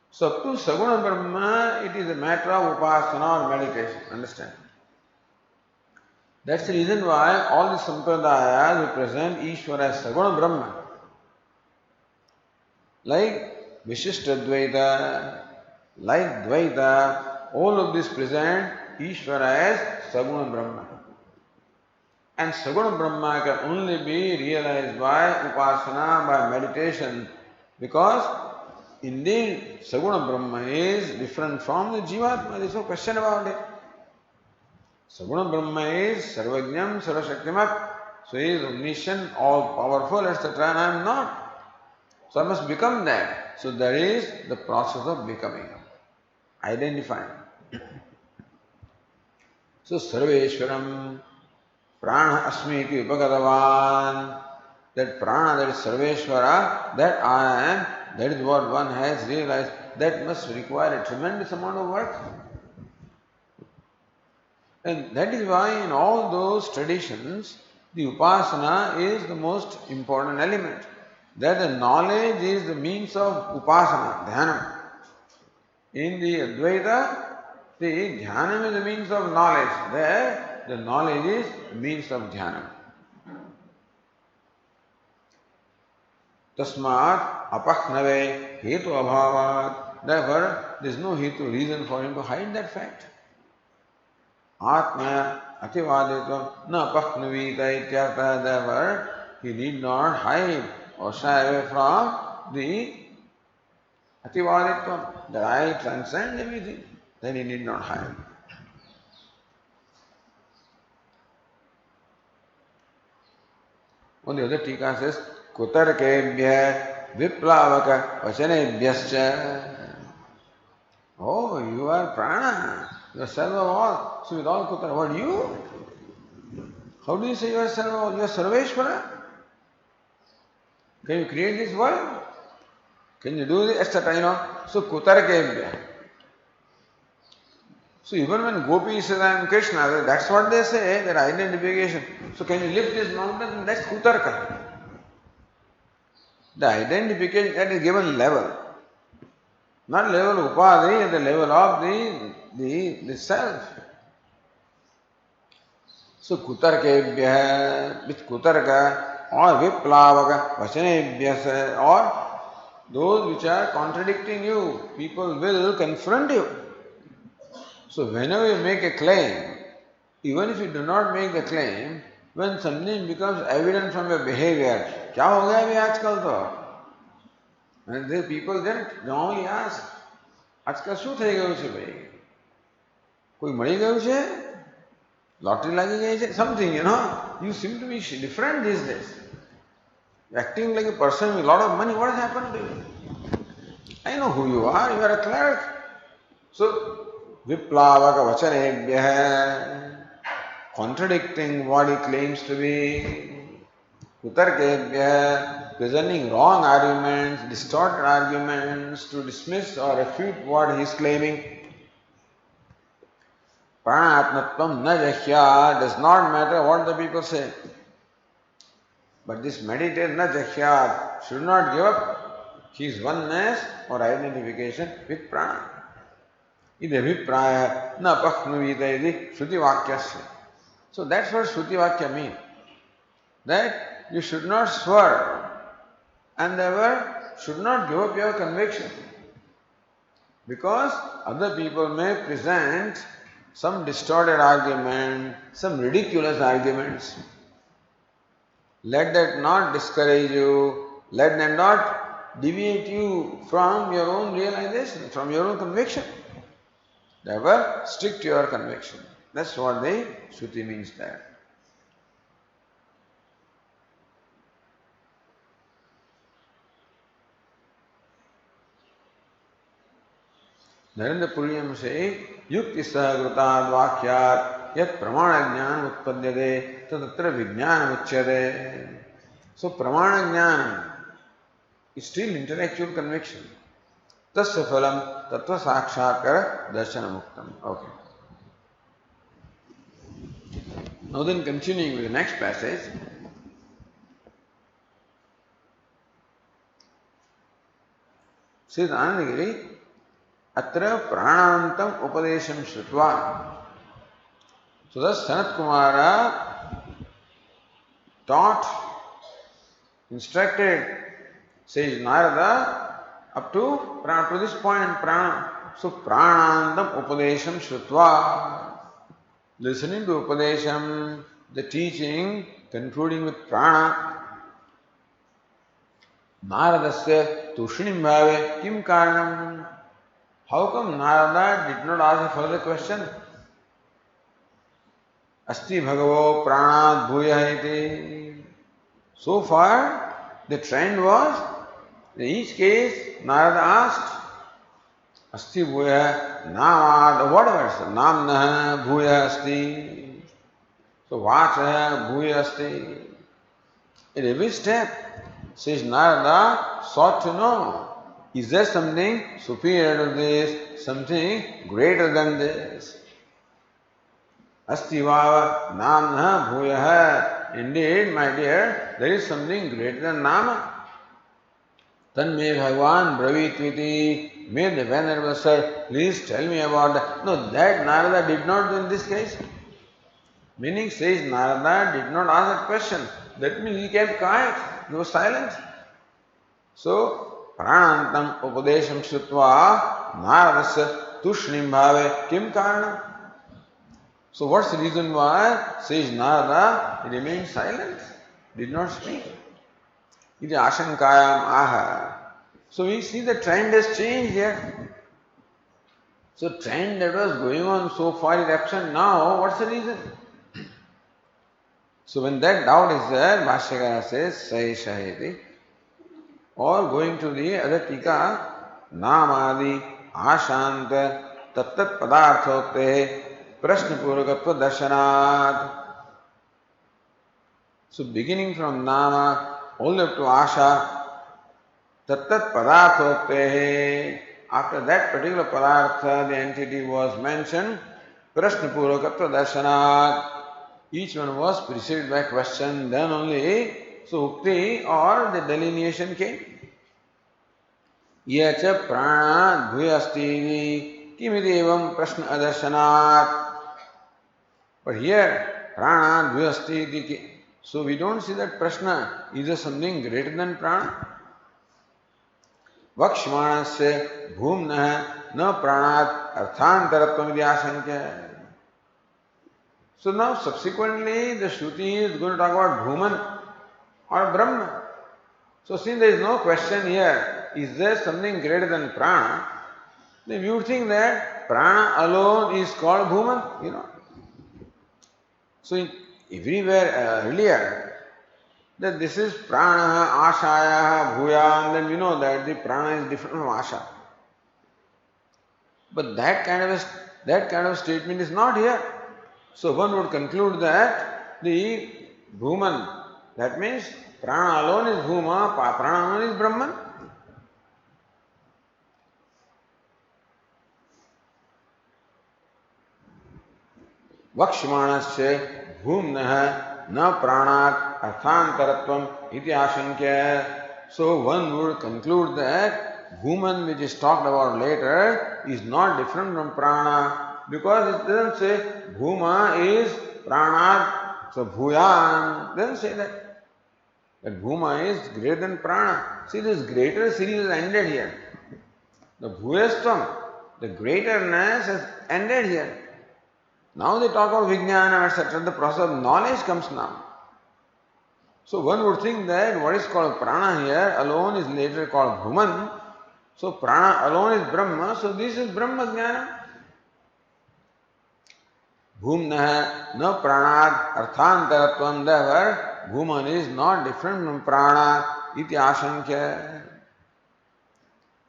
So up to Saguna Brahma, it is a matter of upasana or meditation. Understand? That's the reason why all the sampradayas represent Ishvara as Saguna Brahma. Like Vishishtadvaita, like Dvaita, all of this present Ishvara as Saguna Brahma. And Saguna Brahma can only be realized by upasana, by meditation, because indeed Saguna Brahma is different from the Jivatma. There is no question about it. Saguna Brahma is Sarvajnam, Sarvashaktimat. So he is omniscient, all powerful, etc. And I am not. So I must become that. So there is the process of becoming, identifying. So Sarveshwaram Prana Asmiti Upagadavan. That Prana, that is Sarveshwara, that I am, that is what one has realized. That must require a tremendous amount of work. And that is why in all those traditions, the upasana is the most important element. That the knowledge is the means of upasana, dhyana. In the Advaita, the dhyana is the means of knowledge. There, the knowledge is the means of dhyana. Tasmat apakhnave hetu abhavat. Therefore, there is no hetu, reason for him to hide that fact. Atmaya ativaditvam na apakhnavita ityartha. Therefore, he need not hide or shy away from the ativaditvam, that I transcend everything. Then he need not hide. On the other tika says, Kutarkebhya viplavaka vachanebhyascha. Oh, you are prana, you are self of all. So with all kutar, what you? How do you say you are self of all? You are Sarveshwara. Can you create this world? Can you do this, etc.? So Kutarkebhya. So even when Gopi says I am Krishna, that's what they say, that identification. So can you lift this mountain? That's Kutarka. The identification at a given level. Not level of upadhi, at the level of the self. So Kutarkebhya, with Kutarka, or Viplavaka, Vachanebhyasa, or those which are contradicting you, people will confront you. So whenever you make a claim, even if you do not make the claim, when something becomes evident from your behavior, क्या हो गया अभी आजकल तो? And the people then normally ask, आजकल શું થઈ ગયું છે ભાઈ? કોઈ મળી ગયું છે? Lottery લાગી ગઈ છે? Something, you seem to be different these days. You're acting like a person with a lot of money. What has happened to you? I know who you are a clerk. So, Viplavaka Vachanebhya, contradicting what he claims to be. Kutarkebhya, presenting wrong arguments, distorted arguments to dismiss or refute what he is claiming. Pranatmatvam na jahya, does not matter what the people say. But this meditate na jahya, should not give up his oneness or identification with prana. Iti abhipraya na apakhnavita iti shruti vakyasya. So that's what shruti vakya means. That you should not swerve and therefore should not give up your conviction. Because other people may present some distorted argument, some ridiculous arguments. Let that not discourage you, let them not deviate you from your own realization, from your own conviction. Therefore, stick to your conviction. That's what the Shruti means there. Narendra Puryam say, Yukti sahagrutad vakyat yat pramana jnana utpadyade tatra vijnana uchyade. So pramana jnana is still intellectual conviction. Tasya phalam tattva sakshakara darshana muktam. Okay. Now then continuing with the next passage. Says Anandagiri, Atra pranantam upadesham shrutva. So thus Sanat Kumara taught, instructed, says Narada, up to this point in prana. So pranantam upadesham shrutva. Listening to upadesham, the teaching, concluding with prana. Naradasya tushnim bhave kim karanam. How come Narada did not ask a further question? Asti bhagavo pranad bhuyah iti. So far, the trend was, in each case, Narada asked, Asti bhuyah namad, whatever, namnah bhuyah asti. So vachah bhuyah asti. At every step, says Narada sought to know, is there something superior to this, something greater than this? Asti vava namna bhuyah. Indeed, my dear, there is something greater than nama. Tanme Bhagavan bravitviti. May the Venerable Sir please tell me about that. No, that Narada did not do in this case. Meaning says Narada did not ask that question. That means he kept quiet. He was silent. So, pranantam upadesham shrutva naradasya tushnim bhave kim karanam. So what's the reason why, says Narada, he remained silent, did not speak. Iti ashankayam aha. So we see the trend has changed here. So trend that was going on so far is absent now. What's the reason? So when that doubt is there, Bhashyakara says, Saishaheti. Or going to the other tika, Namadi Ashanta Tattat Padarthokte Prashna Purakatva Darshanat. So beginning from Nama all the way up to Asha, Tattat Padarthokte. After that particular Padartha, the entity was mentioned, Prashna Purakatva Darshanat. Each one was preceded by question, then only so Ukti or the delineation came. Yacha prana bhuyasti kimiti evam prashna adarsanat. But here, prana bhuyasti. So we don't see that prashna. Is there something greater than prana? Vakshmanasya bhumnah na pranat arthantaratvam idyasankya. So now subsequently the Shruti is going to talk about Bhuman or Brahma. So since there is no question here, is there something greater than Prana? Then you would think that Prana alone is called Bhuman, So everywhere earlier, that this is Prana, Ashaya, Bhuya, and then we know that the Prana is different from Asha. But that kind of statement is not here. So one would conclude that the Bhuman, that means Prana alone is Bhuma, Prana alone is Brahman. Vakshmanasya bhumnah na pranat arthantaratvam iti ashankya. So one would conclude that Bhuman, which is talked about later, is not different from Prana. Because it doesn't say Bhuma is Pranat, so Bhuyan doesn't say that. That Bhuma is greater than Prana. See, this greater series has ended here. The Bhuyastvam, the greaterness has ended here. Now they talk of Vijnana, etc. The process of knowledge comes now. So one would think that what is called Prana here alone is later called Bhuman. So Prana alone is Brahma, so this is Brahma Jnana. Bhumnah na pranad arthantaratvam. Therefore, Bhuman is not different from prana. Iti ashankya.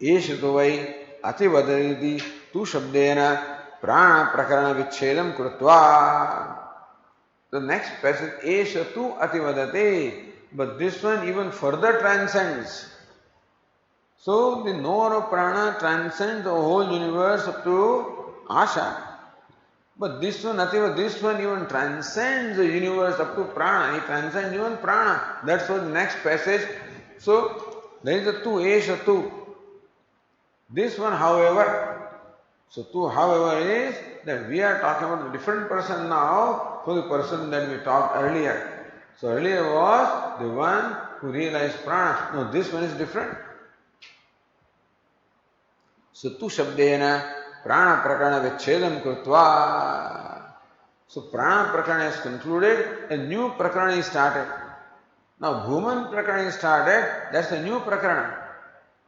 Esha tu vai ativadati tu shabdena prana prakarana vichedam krutva. The next passage, Esha tu ativadate. But this one even further transcends. So the knower of prana transcends the whole universe up to Asha. But this one, Ativa, this one even transcends the universe up to prana. He transcends even prana. That's what the next passage. So there is a tu, Esha tu. This one, however, so tu, however, is that we are talking about a different person now from the person that we talked earlier. So earlier was the one who realized prana. No, this one is different. So tu shabdena prana prakarana vichedam krutva. So prana prakarana is concluded, a new prakarana is started. Now Bhuman prakarana is started, that's a new prakarana.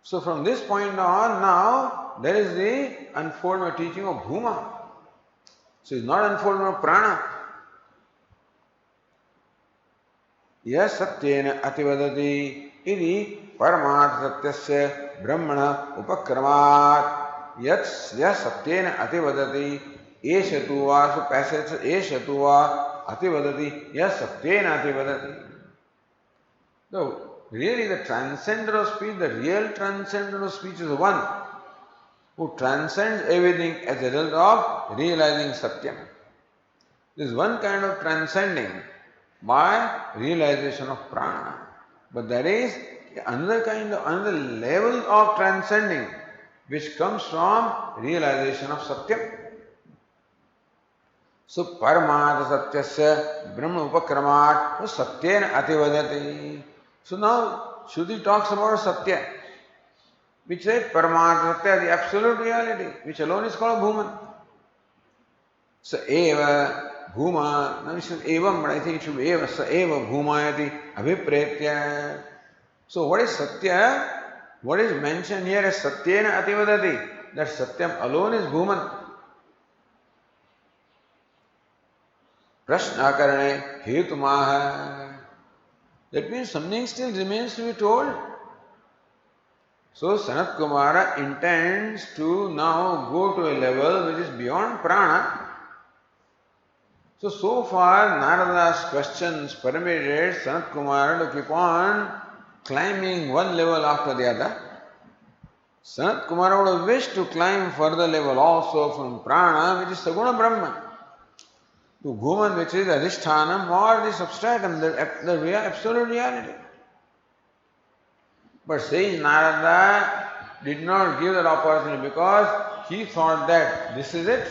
So from this point on, now there is the unfoldment teaching of Bhuma. So it's not unfoldment of prana. Yes satyena ativadati iti paramat satyasya brahmana upakramat. Yes satyena ativadati esha tu va. So passage esha tu va ativadati. Yes satyena ativadati. So really the transcender of speech, the real transcender of speech is one who transcends everything as a result of realizing Satyam. There is one kind of transcending by realization of prana. But there is another kind of, another level of transcending which comes from realization of Satyam. So Paramata Satyasya Brahma Upakramat Satyena Ativadati. So now Shruti talks about Satya, which says Paramata Satya, the absolute reality, which alone is called Bhuman. Sa eva Bhuma, now it says evam, but I think it should be eva, sa eva Bhumayati Abhipretya. So what is Satya? What is mentioned here as Satyena Ativadati? That Satyam alone is Bhuman. Prashna karane hetumaha. That means something still remains to be told. So Sanat Kumara intends to now go to a level which is beyond prana. So far Narada's questions permitted Sanat Kumara to keep on climbing one level after the other. Sanat Kumara would have wished to climb further level also from prana, which is Saguna Brahman, to Bhuman, which is Adhishthanam or the substratum, the real absolute reality. But sage Narada did not give that opportunity because he thought that this is it.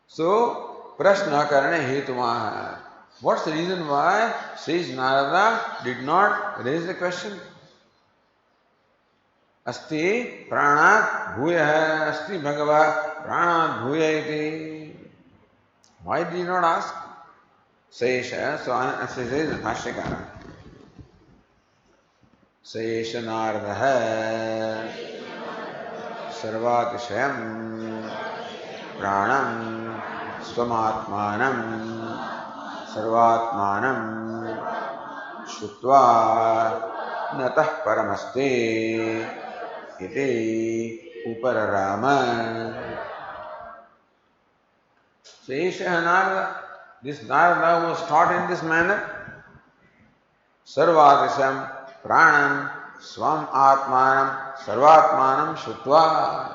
So, Prashna Karane Hetumaha. What's the reason why sage Narada did not raise the question? Asti Pranat Bhuya, Asti Bhagava Pranat Bhuya iti. Why did he not ask? Sesha, so says the Bhashyakara. Sesha Naradaha Sarvatishayam Pranam Swamatmanam Sarvatmanam Shutva Natah Paramaste Iti Upararama. Sesha Narada, this Narada was taught in this manner. Sarvatisham Pranam Swam Atmanam Sarvatmanam Shutva.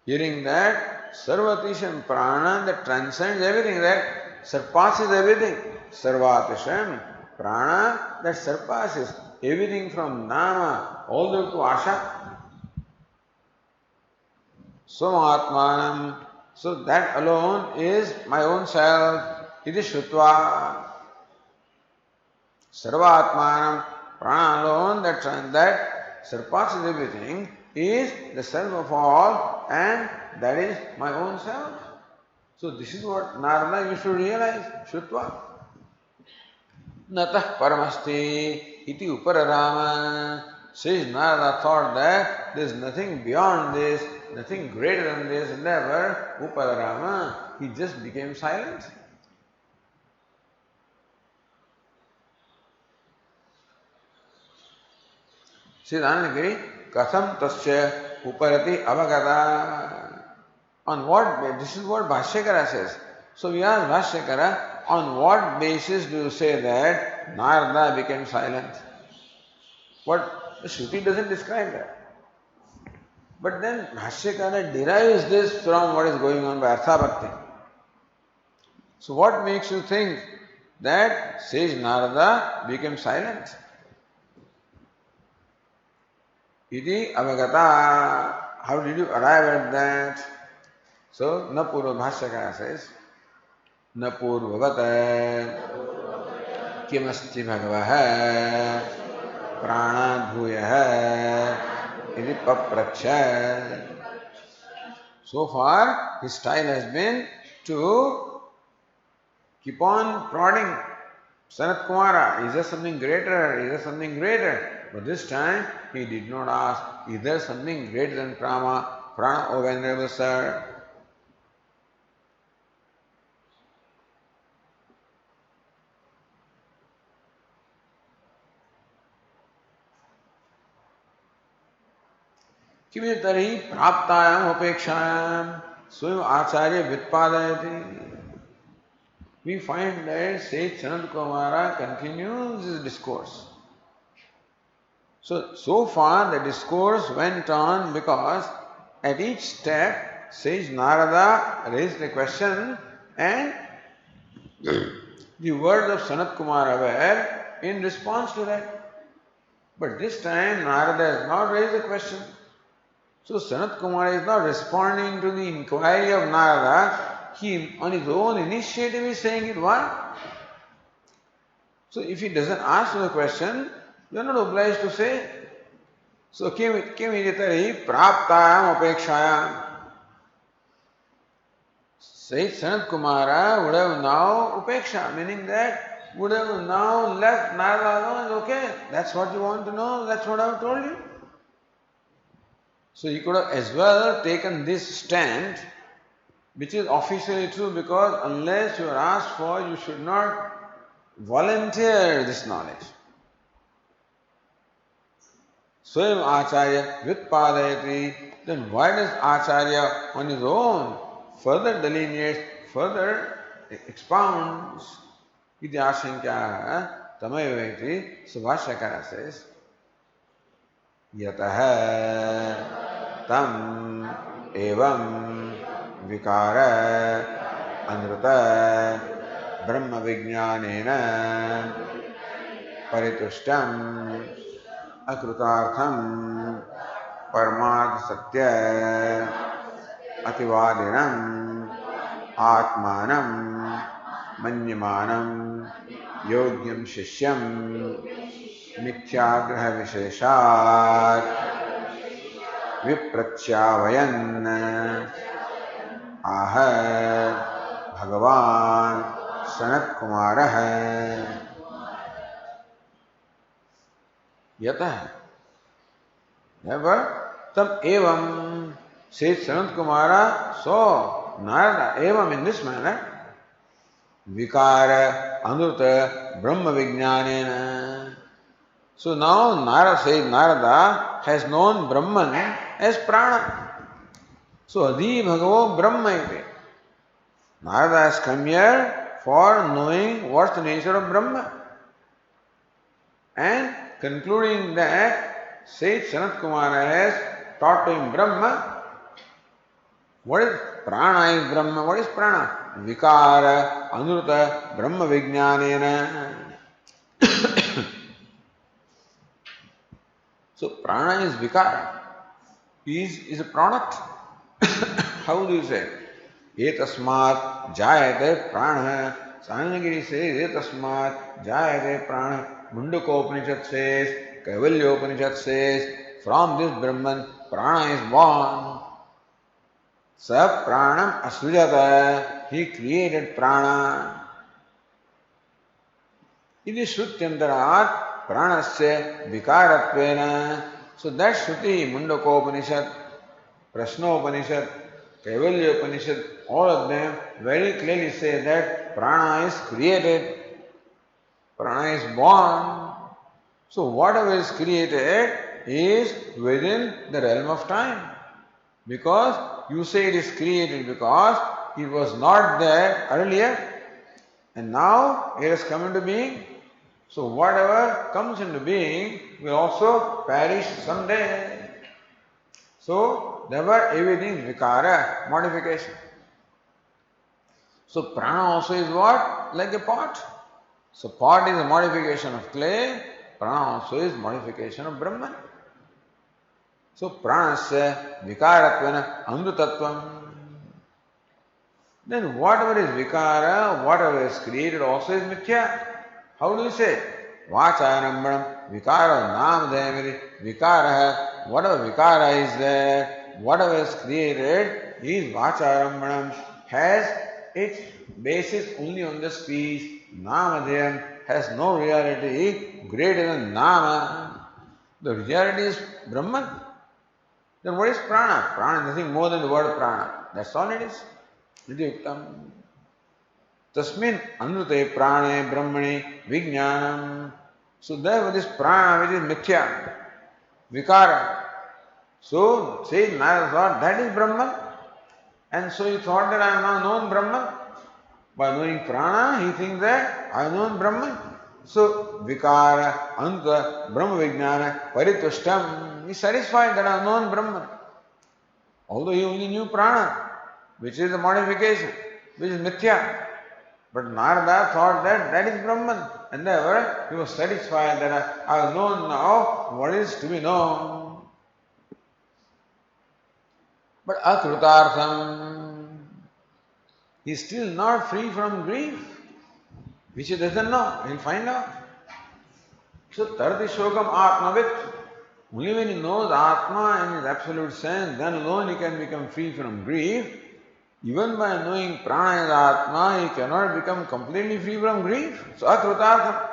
Hearing that Sarvatisham Prana that transcends everything, that surpasses everything. Sarvatisham Prana that surpasses everything from Nama all the way to Asha. Swam Atmanam. So that alone is my own self. It is Shutva. Sarvatmanam, prana alone that surpasses everything is the self of all, and that is my own self. So this is what Narada you should realize, Shutva. Natah paramasti iti upararama. Says Narada thought that there is nothing beyond this. nothing greater than this, never Upadarama, he just became silent. Siddhanagiri, Katham Tasya Uparati Avagata. On what, this is what Bhashyakara says. So we ask Bhashyakara, on what basis do you say that Narada became silent? What, the Shruti doesn't describe that. But then Bhashyakara derives this from what is going on by Artha Bhakti. So what makes you think that sage Narada became silent? Iti avagata. How did you arrive at that? So Napurva Bhashyakara says, Napurvavata kimasti bhagavaha pranadhuyaha iti papraksha. So far, his style has been to keep on prodding Sanat Kumara, is there something greater? Is there something greater? But this time, he did not ask, is there something greater than Prana, O Venerable Sir? Kimi tari praptayam apekshayam swayam acharya vitpadayati. We find that Sage Sanat Kumara continues his discourse. So far the discourse went on because at each step Sage Narada raised a question and the words of Sanat Kumara were in response to that. But this time Narada has not raised a question. So Sanat Kumara is not responding to the inquiry of Narada. He on his own initiative is saying it. Why? So if he doesn't ask the question, you are not obliged to say. So kim iditari praptayam apekshayam. Sage Sanat Kumara would have now upeksha, meaning that would have now left Narada alone. Okay, that's what you want to know, that's what I have told you. So he could have as well taken this stand, which is officially true, because unless you are asked for, you should not volunteer this knowledge. Swayam Acharya Vitpadayati, then why does Acharya on his own further delineates, further expounds? Iti ashankya tamayaveti. So Bhashyakara says, Yataha tam evam vikara anruta brahma vijnanena paritushtam akrutartham parmad satya ativadinam atmanam manyamanam yogyam shishyam मिथ्याग्रह विशेषात् विप्रत्यावयन् आह भगवान सनत कुमारः यतः never tam evam says Sanat Kumara, so Narada evam in this manner vikara anurta brahma vijnanena. So now Narada has known Brahman as Prana. So Adi Bhagavo Brahma iti. Narada has come here for knowing what's the nature of Brahma. And concluding that Sage Sanat Kumara has taught to him Brahma. What is Prana? Is Brahma? What is Prana? Vikara Anurta Brahma Vijnanena. So prana is vikara, is a product. How do you say? Etasmat jayate prana. Chāndogyopaniṣad says etasmat jayate prana. Chāndogyopaniṣad says, Kaivalyopanishad says, from this Brahman, prana is born. Sa pranam asujata. He created prana. Iti Shrutyantaraat pranasya vikarattvena. So that Shruti, Mundakopanishad, Prashnopanishad, Kaivalyopanishad, all of them very clearly say that prana is created, prana is born. So whatever is created is within the realm of time. Because you say it is created because it was not there earlier and now it has come into being. So whatever comes into being will also perish someday. So therefore everything is vikara, modification. So prana also is what? Like a pot. So pot is a modification of clay, prana also is modification of Brahman. So pranasya vikaratvana amrutatvam. Then whatever is vikara, whatever is created also is mithya. How do you say? Vacharambanam vikara namadayamiri vikara. Whatever vikara is there, whatever is created is vacharambanam, has its basis only on the speech. Namadayam has no reality greater than nama. The reality is Brahman. Then what is prana? Prana is nothing more than the word prana. That's all it is. Yuktam. Tasmin anrute prane brahmani vijnanam. So therefore this prana which is mithya, vikara. So say Narada thought that is Brahman. And so he thought that I have now known Brahman. By knowing prana, he thinks that I have known Brahman. So vikara, anta, brahma vijnana, paritushtam. He is satisfied that I have known Brahman. Although he only knew prana, which is a modification, which is mithya. But Narada thought that that is Brahman. And therefore he was satisfied that I have known now what is to be known. But akrutartham, he is still not free from grief, which he doesn't know. He will find out. So tarti shokam atmavit. Only when he knows Atma in his absolute sense, then alone he can become free from grief. Even by knowing prana is Atma, he cannot become completely free from grief. So akrutartham.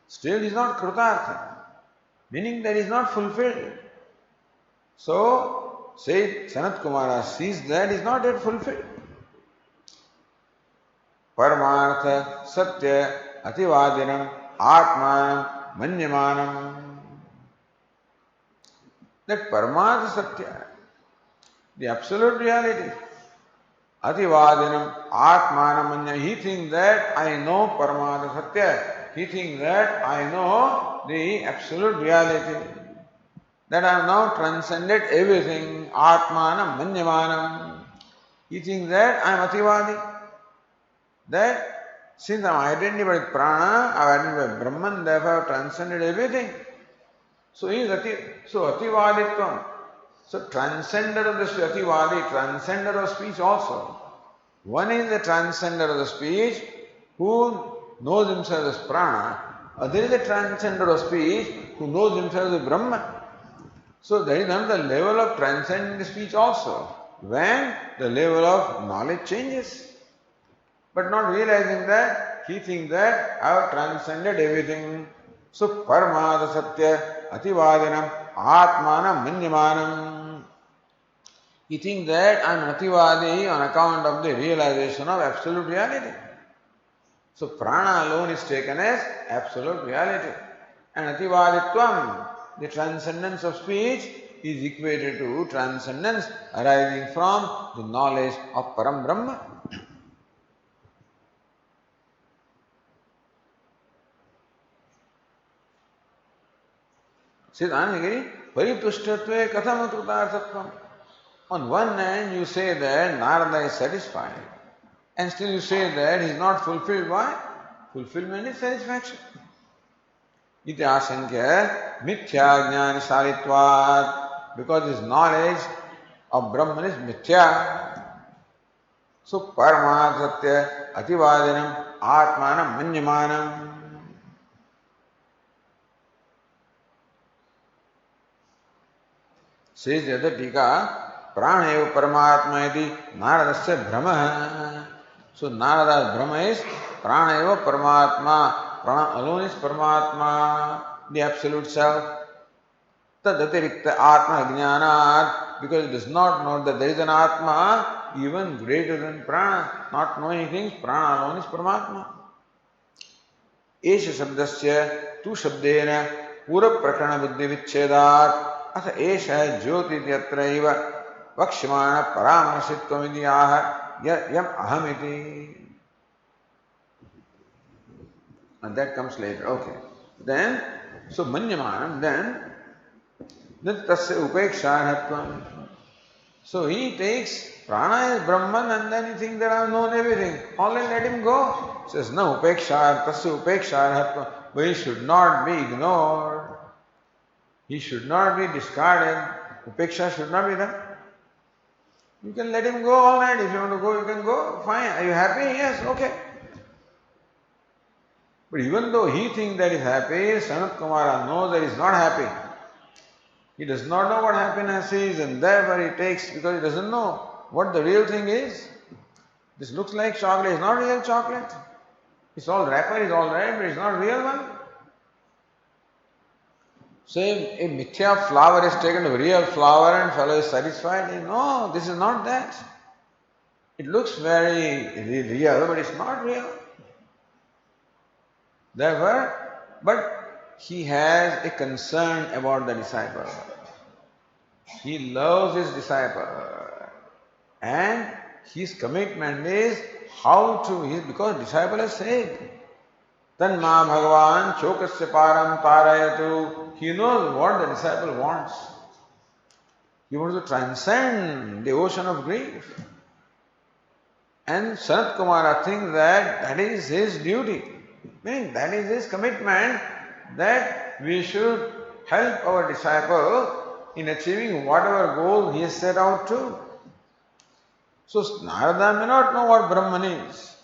Still he is not krutartham, meaning that he is not fulfilled. So, say Sanat Kumara sees that he is not yet fulfilled. Paramartha satya ativadinam atmanam manyamanam. That Paramartha satya, the absolute reality, ativadinam atmanam manya, he thinks that I know Paramartha satya. He thinks that I know the absolute reality, that I have now transcended everything, atmanam manyamanam. He thinks that I am ativadi, that since I am identified with prana, I am identified with Brahman, therefore I have transcended everything. So he is ativaditvam. So transcender of the speech, ativadi, transcender of speech also. One is the transcender of the speech who knows himself as prana. Other is the transcender of speech who knows himself as Brahman. So there is another level of transcending the speech also, when the level of knowledge changes. But not realizing that, he thinks that I have transcended everything. So Paramartha satya ativadinam atmanam manyamanam. He thinks that I am ativadi on account of the realization of absolute reality. So prana alone is taken as absolute reality. And ativaditvam, the transcendence of speech, is equated to transcendence arising from the knowledge of Param Brahma. Says Anagiri, paritushtatve katham akrutarthatvam. On one hand, you say that Narada is satisfied, and still you say that he is not fulfilled. Why? Fulfillment is satisfaction. Iti asankya mithya jnana salitvat, because his knowledge of Brahman is mithya. So paramartha satya ativadinam atmanam manyamanam. Says the other tika, prana eva paramatma iti naradasya brahma. So Narada's brahma is prana eva paramatma. Prana alone is paramatma, the absolute self. Tad atirikta atma jnanat because it does not know that there is an Atma even greater than Prana. Not knowing things, Prana alone is Paramatma. Esha Shabdasya tu Shabdena Pura Prakana Buddhi Vichchedat Atha Esha Jyoti Yatraiva Vakshmana Paramarshitvam Idyaha Yam Ahamiti. And that comes later. Okay. Then, so Manyamanam, then Tasya Upekshanatvam. So he takes Prana is Brahman and then he thinks that I have known everything. Only let him go. Says, no, Upekshar, Tasya Upekshanatvam. But he should not be ignored. He should not be discarded. Upeksha should not be done. You can let him go all night. If you want to go, you can go. Fine. Are you happy? Yes, okay. But even though he thinks that he is happy, Sanat Kumara knows that he is not happy. He does not know what happiness is, and therefore he takes, because he doesn't know what the real thing is. This looks like chocolate. It's not real chocolate. It's all wrapper, it's all right, but it's not real one. So a mithya flower is taken to a real flower and fellow is satisfied. No, this is not that. It looks very real, but it's not real. Therefore, but he has a concern about the disciple. He loves his disciple. And his commitment is how to, because disciple has said, Tanma Bhagavan Chokasya Param Parayatu. He knows what the disciple wants. He wants to transcend the ocean of grief. And Sanat Kumara thinks that that is his duty. Meaning that is his commitment, that we should help our disciple in achieving whatever goal he has set out to. So Narada may not know what Brahman is,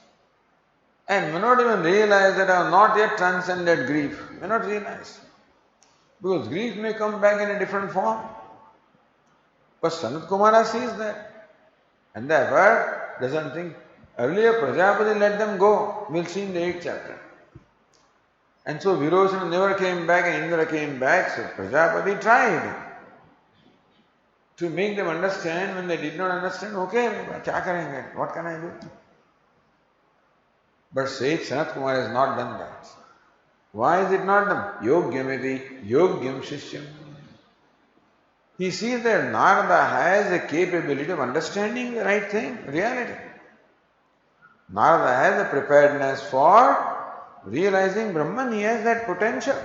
and may not even realize that I have not yet transcended grief. May not realize. Because grief may come back in a different form. But Sanat Kumara sees that. And therefore doesn't think, earlier Prajapati let them go. We'll see in the 8th chapter. And so Virochana never came back and Indra came back. So Prajapati tried to make them understand. When they did not understand, okay, kya karenge? What can I do? But Seth Sanat Kumar has not done that. Why is it not done? Yogyamiti, Yogyam Shishyam. He sees that Narada has a capability of understanding the right thing, reality. Narada has a preparedness for realizing Brahman. He has that potential.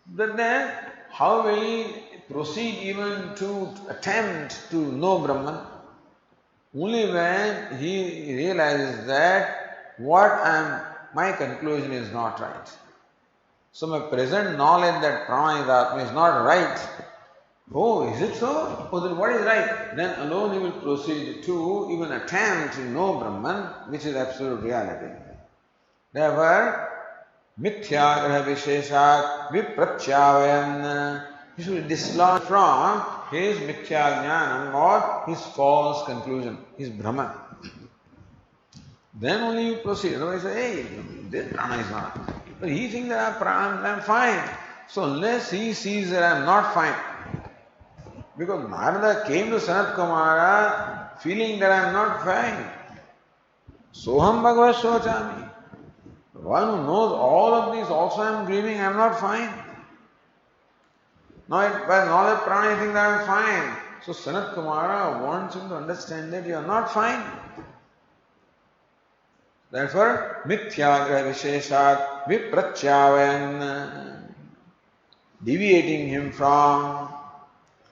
But then, how will he proceed even to attempt to know Brahman? Only when he realizes that my conclusion is not right. So my present knowledge that Prana is Atma is not right. Oh, is it so? Oh, then what is right? Then alone he will proceed to even attempt to know Brahman, which is absolute reality. Therefore, mithyagraha visheshat vipratyavayan. He should dislodge from his mithya jnanam or his false conclusion, his Brahman. Then only you proceed. Otherwise, hey, this prana is not. But he thinks that I am fine. So unless he sees that I am not fine, because Narada came to Sanat Kumara feeling that I am not fine. Soham Bhagavad Shochami. One who knows all of this, also I am grieving, I am not fine. Now, by knowledge prana, I think that I am fine. So Sanat Kumara wants him to understand that you are not fine. Therefore, mithyagraha visheshat vipratyavayan, deviating him from,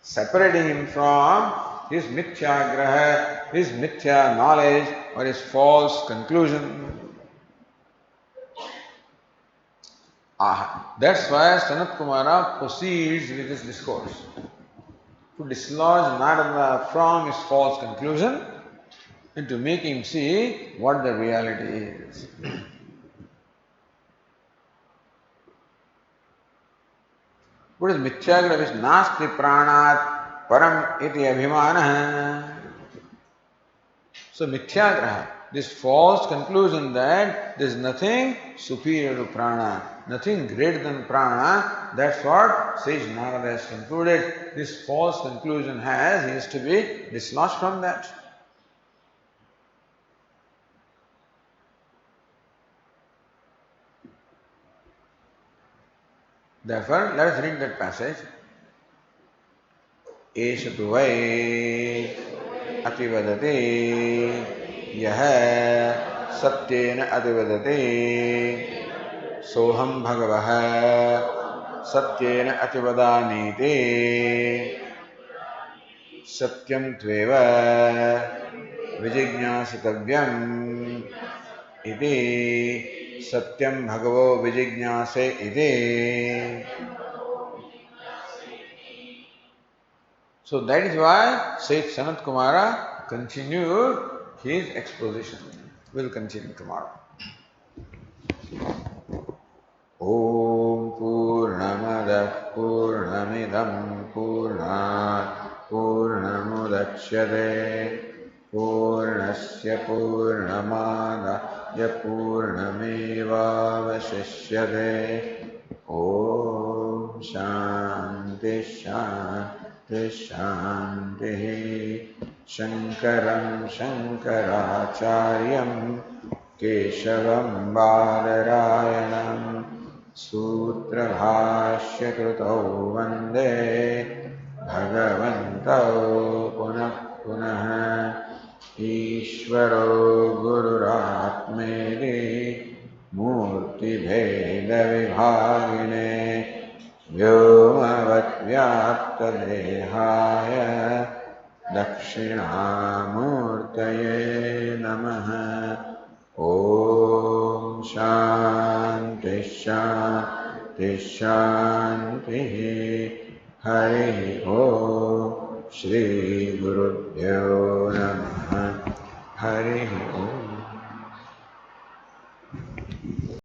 separating him from his mithyagraha, his mithya knowledge or his false conclusion. That's why Sanat Kumara proceeds with this discourse to dislodge Narada from his false conclusion and to make him see what the reality is. What is mithyagraha? Which nasti pranat param iti abhimana. So mithyagraha, this false conclusion that there is nothing superior to prana, nothing greater than prana, that's what sage Narada has concluded. This false conclusion is to be dislodged from that. Therefore, let us read that passage. Esha tu vai ativadate yah satyena ativadate soham bhagavah satyena ativadānīti satyam tveva vijignyāsitavyam iti satyam bhagavo vijignyāse iti. So that is why Sage Sanat Kumara continued his exposition. We will continue tomorrow. Om Purnamadah Purnamidam Purnat Purnamudachyate Purnasya Purnamadaya Purnamevavashishyate. Om Shanti Shanti Shanti. Shankaram Shankaracharyam Keshavam Badarayanam Sutra Bhashya Krutau Vande Bhagavantau Punah Punah Ishvaro Gururatmedi Murti Bheda Vibhagine Vyomavat Vyapta Dehaya Dakshinamurtaye Namaha. Om Shanti Shanti Shanti. Hari Om. Shri Gurubhyo Namaha. Hari